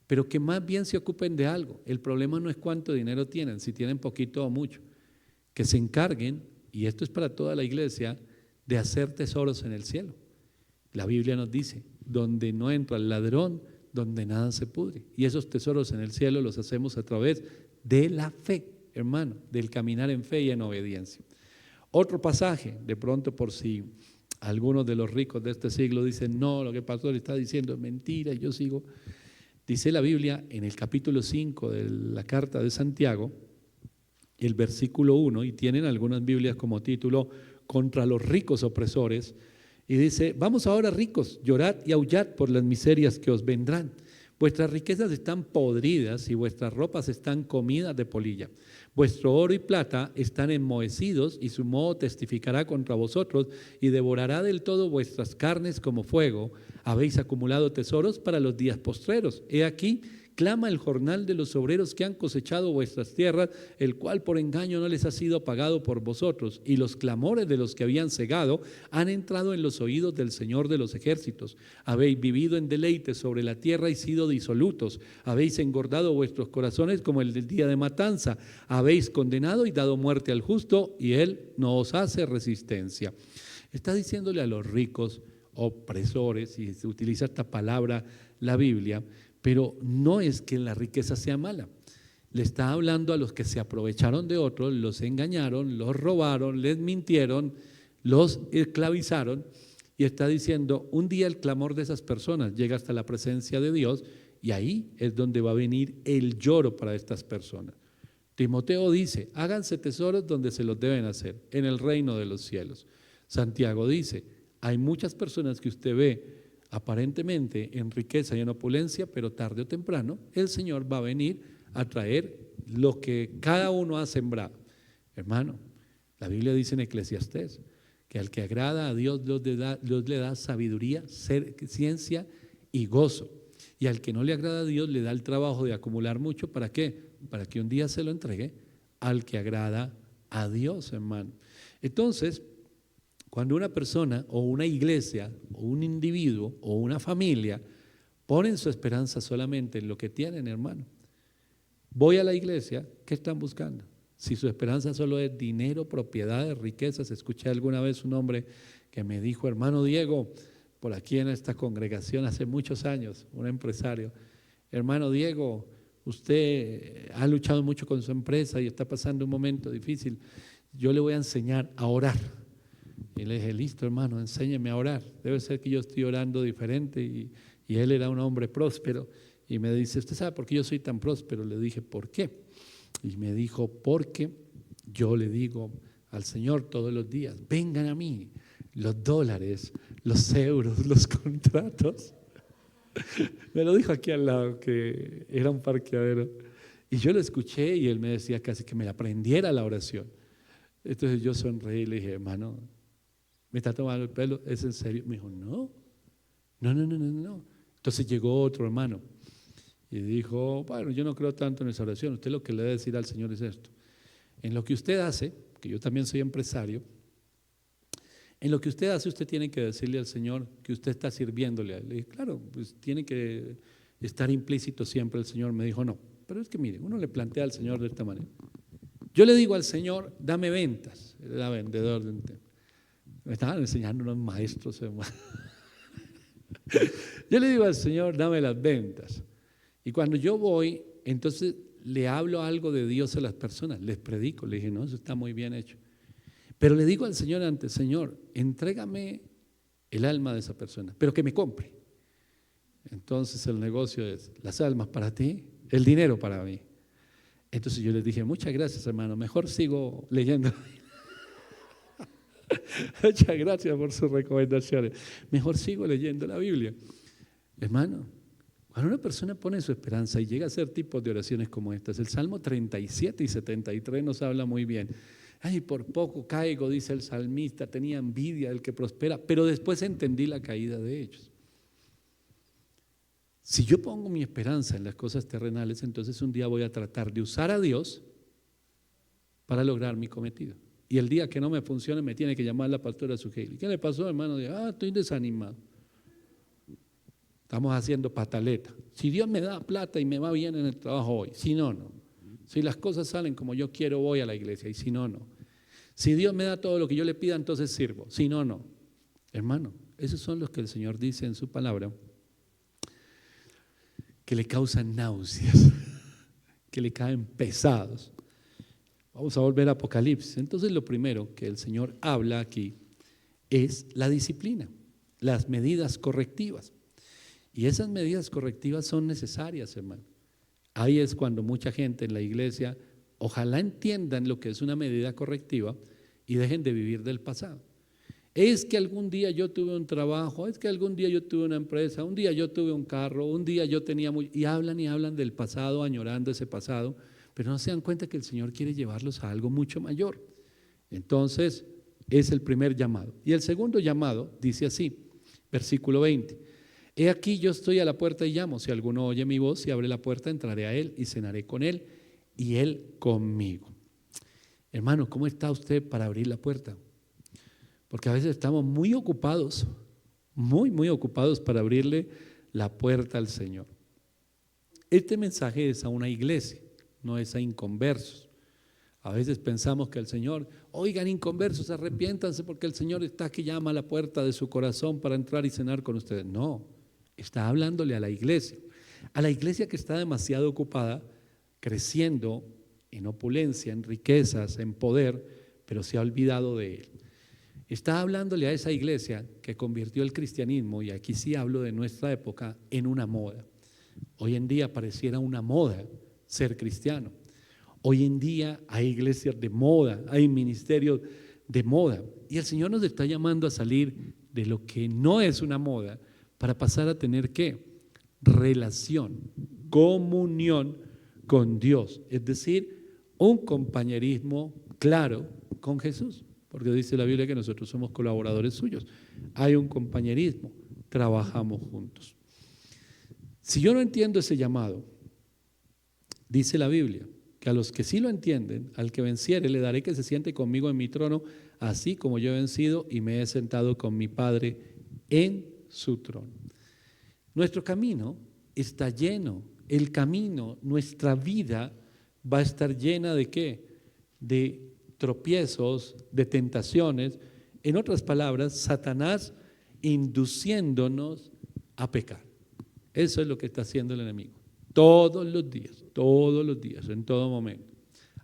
pero que más bien se ocupen de algo. El problema no es cuánto dinero tienen, si tienen poquito o mucho. Que se encarguen, y esto es para toda la iglesia, de hacer tesoros en el cielo. La Biblia nos dice, donde no entra el ladrón, donde nada se pudre. Y esos tesoros en el cielo los hacemos a través de la fe, hermano, del caminar en fe y en obediencia. Otro pasaje, de pronto por si algunos de los ricos de este siglo dicen, no, lo que el pastor está diciendo es mentira, y yo sigo. Dice la Biblia en el capítulo 5 de la carta de Santiago, el versículo 1, y tienen algunas Biblias como título, contra los ricos opresores, y dice, vamos ahora ricos, llorad y aullad por las miserias que os vendrán. Vuestras riquezas están podridas y vuestras ropas están comidas de polilla. Vuestro oro y plata están enmohecidos y su moho testificará contra vosotros y devorará del todo vuestras carnes como fuego. Habéis acumulado tesoros para los días postreros. He aquí, clama el jornal de los obreros que han cosechado vuestras tierras, el cual por engaño no les ha sido pagado por vosotros, y los clamores de los que habían cegado han entrado en los oídos del Señor de los ejércitos. Habéis vivido en deleite sobre la tierra y sido disolutos. Habéis engordado vuestros corazones como el del día de matanza. Habéis condenado y dado muerte al justo, y él no os hace resistencia. Está diciéndole a los ricos opresores, y se utiliza esta palabra la Biblia, pero no es que la riqueza sea mala. Le está hablando a los que se aprovecharon de otros, los engañaron, los robaron, les mintieron, los esclavizaron, y está diciendo, un día el clamor de esas personas llega hasta la presencia de Dios, y ahí es donde va a venir el lloro para estas personas. Timoteo dice, háganse tesoros donde se los deben hacer, en el reino de los cielos. Santiago dice, hay muchas personas que usted ve aparentemente en riqueza y en opulencia, pero tarde o temprano el Señor va a venir a traer lo que cada uno ha sembrado. Hermano, la Biblia dice en Eclesiastés que al que agrada a Dios le da sabiduría, ciencia y gozo, y al que no le agrada a Dios le da el trabajo de acumular mucho. ¿Para qué? Para que un día se lo entregue al que agrada a Dios, hermano. Entonces, cuando una persona o una iglesia o un individuo o una familia ponen su esperanza solamente en lo que tienen, hermano, voy a la iglesia, ¿qué están buscando? Si su esperanza solo es dinero, propiedades, riquezas. Escuché alguna vez un hombre que me dijo, hermano Diego, por aquí en esta congregación hace muchos años, un empresario, hermano Diego, usted ha luchado mucho con su empresa y está pasando un momento difícil, yo le voy a enseñar a orar. Y le dije, listo hermano, enséñeme a orar. Debe ser que yo estoy orando diferente. Y él era un hombre próspero. Y me dice, ¿usted sabe por qué yo soy tan próspero? Le dije, ¿por qué? Y me dijo, porque yo le digo al Señor todos los días, vengan a mí los dólares, los euros, los contratos. Me lo dijo aquí al lado, que era un parqueadero. Y yo lo escuché y él me decía casi que me aprendiera la oración. Entonces yo sonreí y le dije, hermano, ¿me está tomando el pelo? ¿Es en serio? Me dijo, no. Entonces llegó otro hermano y dijo, bueno, yo no creo tanto en esa oración. Usted lo que le debe decir al Señor es esto. En lo que usted hace, que yo también soy empresario, en lo que usted hace, usted tiene que decirle al Señor que usted está sirviéndole. Le dije, claro, pues tiene que estar implícito siempre el Señor. Me dijo, no. Pero es que mire, uno le plantea al Señor de esta manera. Yo le digo al Señor, dame ventas. Él era vendedor de un tema. Me estaban enseñando unos maestros, hermano. Yo le digo al Señor, dame las ventas. Y cuando yo voy, entonces le hablo algo de Dios a las personas, les predico. Le dije, no, eso está muy bien hecho. Pero le digo al Señor antes, Señor, entrégame el alma de esa persona, pero que me compre. Entonces el negocio es las almas para ti, el dinero para mí. Entonces yo les dije, muchas gracias hermano, mejor sigo leyendo. Muchas gracias por sus recomendaciones. Mejor sigo leyendo la Biblia. Hermano, Cuando una persona pone su esperanza y llega a hacer tipos de oraciones como estas, el Salmo 37 y 73 nos habla muy bien. Ay, por poco caigo, dice el salmista, tenía envidia del que prospera, pero después entendí la caída de ellos. Si yo pongo mi esperanza en las cosas terrenales, entonces un día voy a tratar de usar a Dios para lograr mi cometido. Y el día que no me funcione me tiene que llamar la pastora Sugeli. ¿Qué le pasó, hermano? Estoy desanimado. Estamos haciendo pataleta. Si Dios me da plata y me va bien en el trabajo hoy, si no, no. Si las cosas salen como yo quiero, voy a la iglesia, y si no, no. Si Dios me da todo lo que yo le pida, entonces sirvo, si no, no. Hermano, esos son los que el Señor dice en su palabra, que le causan náuseas, que le caen pesados. Vamos a volver a Apocalipsis. Entonces lo primero que el Señor habla aquí es la disciplina, las medidas correctivas. Y esas medidas correctivas son necesarias, hermano. Ahí es cuando mucha gente en la iglesia, ojalá entiendan lo que es una medida correctiva y dejen de vivir del pasado. Es que algún día yo tuve un trabajo, es que algún día yo tuve una empresa, un día yo tuve un carro, un día yo tenía y hablan del pasado, añorando ese pasado, pero no se dan cuenta que el Señor quiere llevarlos a algo mucho mayor. Entonces, es el primer llamado. Y el segundo llamado dice así, versículo 20. He aquí yo estoy a la puerta y llamo, si alguno oye mi voz y abre la puerta, entraré a él y cenaré con él y él conmigo. Hermano, ¿cómo está usted para abrir la puerta? Porque a veces estamos muy ocupados, muy ocupados para abrirle la puerta al Señor. Este mensaje es a una iglesia, no es a inconversos. A veces pensamos que el Señor, oigan inconversos, arrepiéntanse porque el Señor está que llama a la puerta de su corazón para entrar y cenar con ustedes. No, está hablándole a la iglesia que está demasiado ocupada, creciendo en opulencia, en riquezas, en poder, pero se ha olvidado de Él. Está hablándole a esa iglesia que convirtió el cristianismo, y aquí sí hablo de nuestra época, en una moda. Hoy en día pareciera una moda ser cristiano. Hoy en día hay iglesias de moda, hay ministerios de moda, y el Señor nos está llamando a salir de lo que no es una moda para pasar a tener ¿qué? Relación, comunión con Dios, es decir, un compañerismo claro con Jesús. Porque dice la Biblia que nosotros somos colaboradores suyos. Hay un compañerismo, trabajamos juntos. Si yo no entiendo ese llamado, dice la Biblia que a los que sí lo entienden, al que venciere le daré que se siente conmigo en mi trono, así como yo he vencido y me he sentado con mi Padre en su trono. Nuestro camino está lleno, el camino, nuestra vida va a estar llena ¿de qué? De tropiezos, de tentaciones, en otras palabras, Satanás induciéndonos a pecar. Eso es lo que está haciendo el enemigo, todos los días, en todo momento,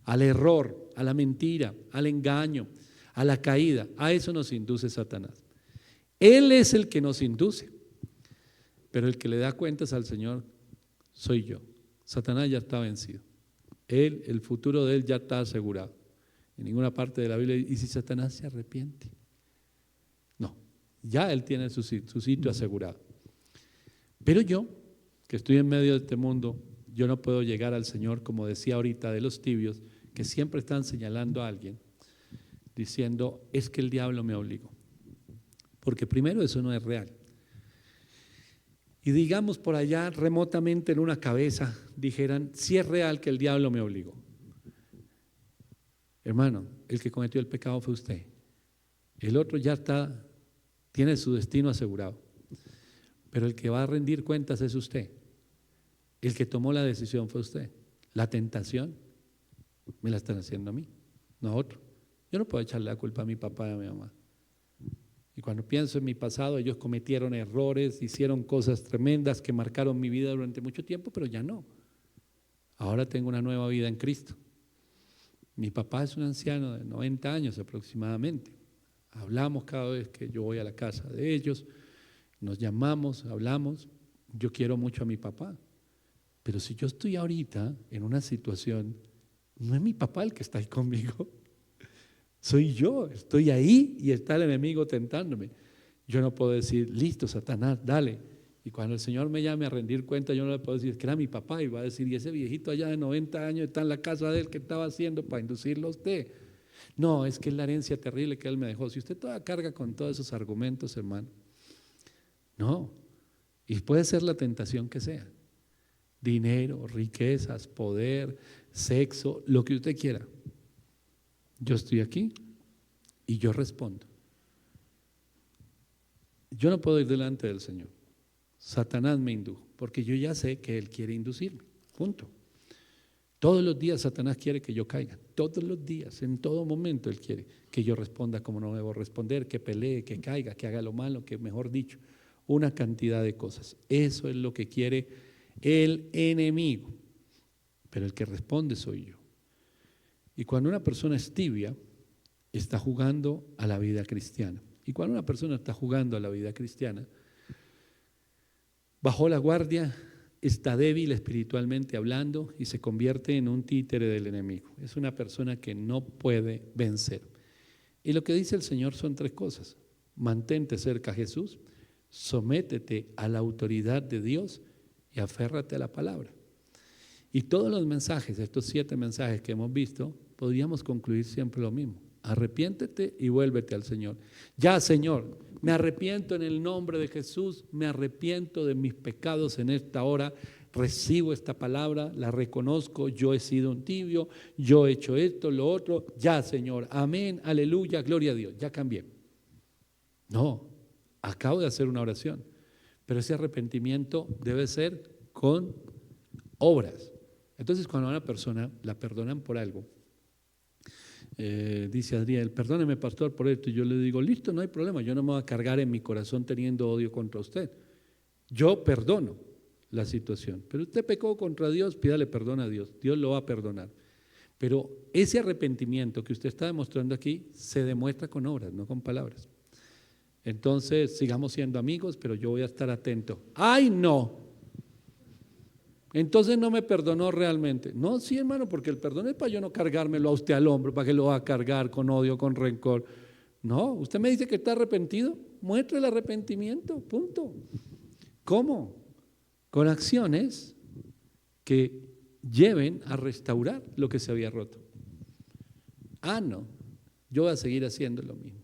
al error, a la mentira, al engaño, a la caída, a eso nos induce Satanás. Él es el que nos induce, pero el que le da cuentas al Señor soy yo. Satanás ya está vencido, el futuro de él ya está asegurado. En ninguna parte de la Biblia, ¿y si Satanás se arrepiente? No, ya él tiene su sitio asegurado. Pero yo, que estoy en medio de este mundo, yo no puedo llegar al Señor, como decía ahorita, de los tibios, que siempre están señalando a alguien, diciendo, es que el diablo me obligó. Porque primero eso no es real. Y digamos por allá remotamente en una cabeza, dijeran, sí es real que el diablo me obligó. Hermano, el que cometió el pecado fue usted. El otro ya tiene su destino asegurado. Pero el que va a rendir cuentas es usted. El que tomó la decisión fue usted. La tentación me la están haciendo a mí, no a otro. Yo no puedo echarle la culpa a mi papá y a mi mamá. Y cuando pienso en mi pasado, ellos cometieron errores, hicieron cosas tremendas que marcaron mi vida durante mucho tiempo, pero ya no. Ahora tengo una nueva vida en Cristo. Mi papá es un anciano de 90 años aproximadamente. Hablamos cada vez que yo voy a la casa de ellos, nos llamamos, hablamos. Yo quiero mucho a mi papá, pero si yo estoy ahorita en una situación, no es mi papá el que está ahí conmigo, soy yo, estoy ahí y está el enemigo tentándome. Yo no puedo decir, listo, Satanás, dale, Y cuando el Señor me llame a rendir cuenta, yo no le puedo decir que era mi papá, y va a decir, y ese viejito allá de 90 años está en la casa de él, ¿qué estaba haciendo para inducirlo a usted? No, es que es la herencia terrible que él me dejó. Si usted todavía carga con todos esos argumentos, hermano, no. Y puede ser la tentación que sea. Dinero, riquezas, poder, sexo, lo que usted quiera. Yo estoy aquí y yo respondo. Yo no puedo ir delante del Señor. Satanás me indujo, porque yo ya sé que él quiere inducirme, punto. Todos los días Satanás quiere que yo caiga, todos los días, en todo momento él quiere que yo responda como no debo responder, que pelee, que caiga, que haga lo malo, que mejor dicho, una cantidad de cosas. Eso es lo que quiere el enemigo, pero el que responde soy yo. Y cuando una persona es tibia, está jugando a la vida cristiana. Y cuando una persona está jugando a la vida cristiana, bajó la guardia, está débil espiritualmente hablando y se convierte en un títere del enemigo. Es una persona que no puede vencer. Y lo que dice el Señor son tres cosas: mantente cerca a Jesús, sométete a la autoridad de Dios y aférrate a la palabra. Y todos los mensajes, estos 7 mensajes que hemos visto, podríamos concluir siempre lo mismo: arrepiéntete y vuélvete al Señor. Ya, Señor, me arrepiento en el nombre de Jesús, me arrepiento de mis pecados en esta hora, recibo esta palabra, la reconozco, yo he sido un tibio, yo he hecho esto, lo otro, ya, Señor, amén, aleluya, gloria a Dios, ya cambié. No, acabo de hacer una oración, pero ese arrepentimiento debe ser con obras. Entonces, cuando a una persona la perdonan por algo, dice Adriel, perdóneme pastor por esto, y yo le digo, listo, no hay problema, yo no me voy a cargar en mi corazón teniendo odio contra usted, yo perdono la situación, pero usted pecó contra Dios, pídale perdón a Dios, Dios lo va a perdonar. Pero ese arrepentimiento que usted está demostrando aquí se demuestra con obras, no con palabras. Entonces sigamos siendo amigos, pero yo voy a estar atento. ¡Ay, no! Entonces no me perdonó realmente. No, sí, hermano, porque el perdón es para yo no cargármelo a usted al hombro, para que lo va a cargar con odio, con rencor. No, usted me dice que está arrepentido, muestre el arrepentimiento, punto. ¿Cómo? Con acciones que lleven a restaurar lo que se había roto. Ah, no, yo voy a seguir haciendo lo mismo.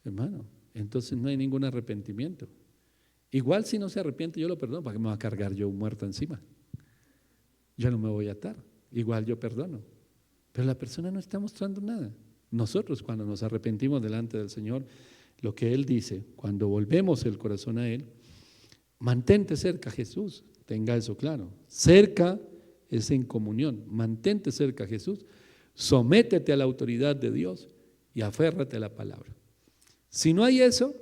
Hermano, entonces no hay ningún arrepentimiento. Igual si no se arrepiente yo lo perdono, ¿para qué me va a cargar yo un muerto encima? Yo no me voy a atar, igual yo perdono. Pero la persona no está mostrando nada. Nosotros cuando nos arrepentimos delante del Señor, lo que Él dice, cuando volvemos el corazón a Él, mantente cerca a Jesús, tenga eso claro. Cerca es en comunión, mantente cerca a Jesús, sométete a la autoridad de Dios y aférrate a la palabra. Si no hay eso,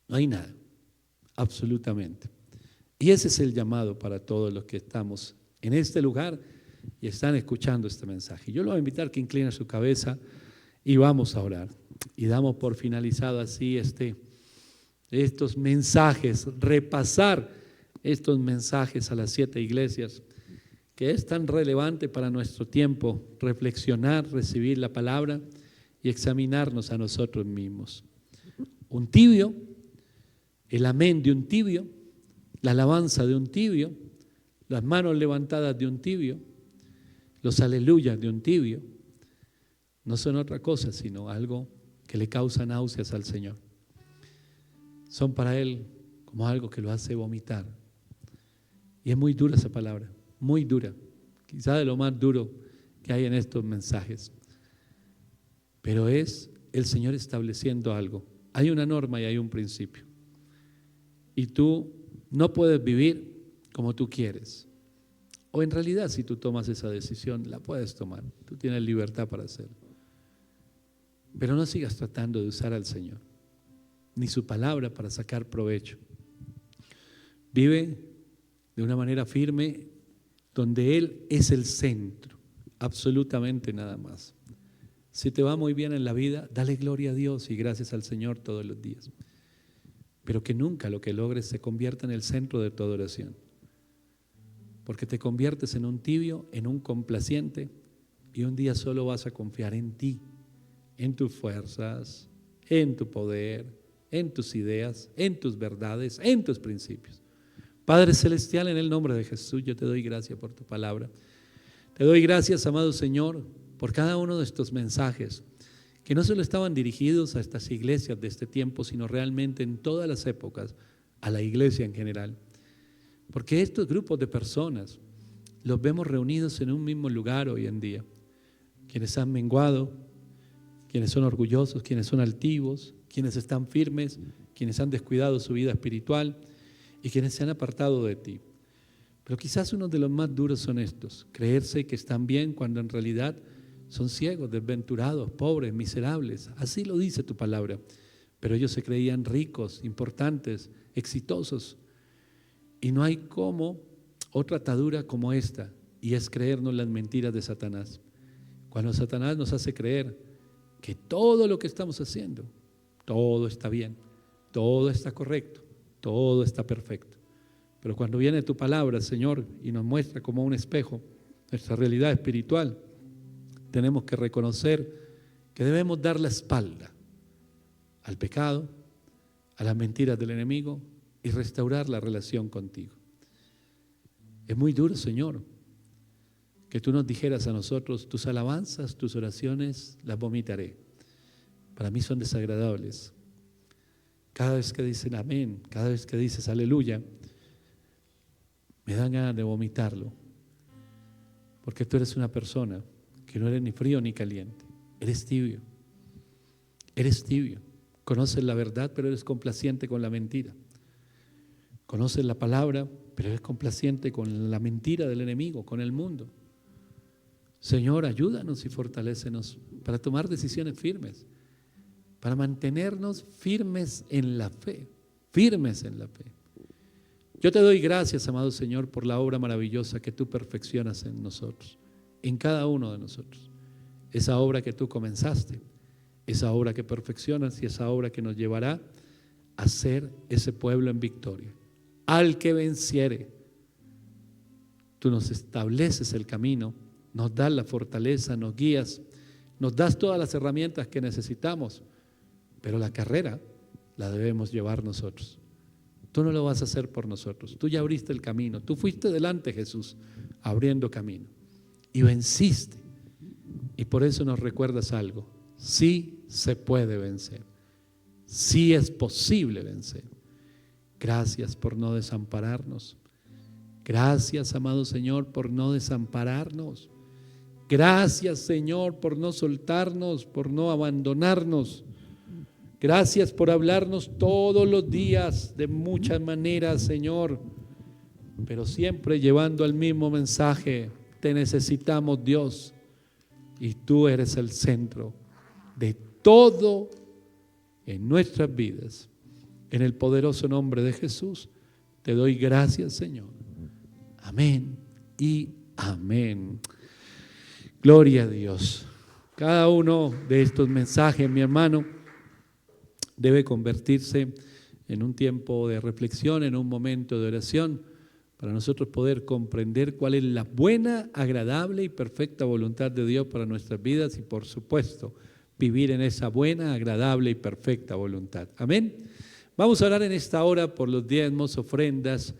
no hay nada. Absolutamente. Y ese es el llamado para todos los que estamos en este lugar y están escuchando este mensaje. Yo lo voy a invitar que incline su cabeza y vamos a orar. Y damos por finalizado así estos mensajes, repasar estos mensajes a las 7 iglesias, que es tan relevante para nuestro tiempo, reflexionar, recibir la palabra y examinarnos a nosotros mismos. Un tibio, el amén de un tibio, la alabanza de un tibio, las manos levantadas de un tibio, los aleluyas de un tibio, no son otra cosa sino algo que le causa náuseas al Señor. Son para Él como algo que lo hace vomitar. Y es muy dura esa palabra, muy dura, quizá de lo más duro que hay en estos mensajes. Pero es el Señor estableciendo algo. Hay una norma y hay un principio. Y tú no puedes vivir como tú quieres. O en realidad, si tú tomas esa decisión, la puedes tomar. Tú tienes libertad para hacerlo. Pero no sigas tratando de usar al Señor, ni su palabra para sacar provecho. Vive de una manera firme, donde Él es el centro, absolutamente nada más. Si te va muy bien en la vida, dale gloria a Dios y gracias al Señor todos los días. Pero que nunca lo que logres se convierta en el centro de tu adoración. Porque te conviertes en un tibio, en un complaciente, y un día solo vas a confiar en ti, en tus fuerzas, en tu poder, en tus ideas, en tus verdades, en tus principios. Padre Celestial, en el nombre de Jesús, yo te doy gracias por tu palabra. Te doy gracias, amado Señor, por cada uno de estos mensajes que no solo estaban dirigidos a estas iglesias de este tiempo, sino realmente en todas las épocas, a la iglesia en general. Porque estos grupos de personas los vemos reunidos en un mismo lugar hoy en día. Quienes han menguado, quienes son orgullosos, quienes son altivos, quienes están firmes, quienes han descuidado su vida espiritual y quienes se han apartado de ti. Pero quizás uno de los más duros son estos, creerse que están bien cuando en realidad son ciegos, desventurados, pobres, miserables. Así lo dice tu palabra. Pero ellos se creían ricos, importantes, exitosos. Y no hay como otra atadura como esta, y es creernos las mentiras de Satanás. Cuando Satanás nos hace creer que todo lo que estamos haciendo, todo está bien, todo está correcto, todo está perfecto. Pero cuando viene tu palabra, Señor, y nos muestra como un espejo nuestra realidad espiritual, tenemos que reconocer que debemos dar la espalda al pecado, a las mentiras del enemigo y restaurar la relación contigo. Es muy duro, Señor, que tú nos dijeras a nosotros, tus alabanzas, tus oraciones, las vomitaré. Para mí son desagradables. Cada vez que dicen amén, cada vez que dices aleluya, me dan ganas de vomitarlo. Porque tú eres una persona que no eres ni frío ni caliente. Eres tibio. Eres tibio. Conoces la verdad, pero eres complaciente con la mentira. Conoces la palabra, pero eres complaciente con la mentira del enemigo, con el mundo. Señor, ayúdanos y fortalécenos para tomar decisiones firmes, para mantenernos firmes en la fe, firmes en la fe. Yo te doy gracias, amado Señor, por la obra maravillosa que tú perfeccionas en nosotros, en cada uno de nosotros. Esa obra que tú comenzaste, esa obra que perfeccionas y esa obra que nos llevará a ser ese pueblo en victoria. Al que venciere, tú nos estableces el camino, nos das la fortaleza, nos guías, nos das todas las herramientas que necesitamos, pero la carrera la debemos llevar nosotros. Tú no lo vas a hacer por nosotros, tú ya abriste el camino, tú fuiste delante, Jesús, abriendo camino y venciste. Y por eso nos recuerdas algo, sí se puede vencer, sí es posible vencer. Gracias por no desampararnos. Gracias, amado Señor, por no desampararnos. Gracias, Señor, por no soltarnos, por no abandonarnos. Gracias por hablarnos todos los días de muchas maneras, Señor, pero siempre llevando el mismo mensaje. Te necesitamos, Dios, y tú eres el centro de todo en nuestras vidas. En el poderoso nombre de Jesús, te doy gracias, Señor. Amén y amén. Gloria a Dios. Cada uno de estos mensajes, mi hermano, debe convertirse en un tiempo de reflexión, en un momento de oración, para nosotros poder comprender cuál es la buena, agradable y perfecta voluntad de Dios para nuestras vidas y, por supuesto, vivir en esa buena, agradable y perfecta voluntad. Amén. Vamos a orar en esta hora por los diezmos, ofrendas,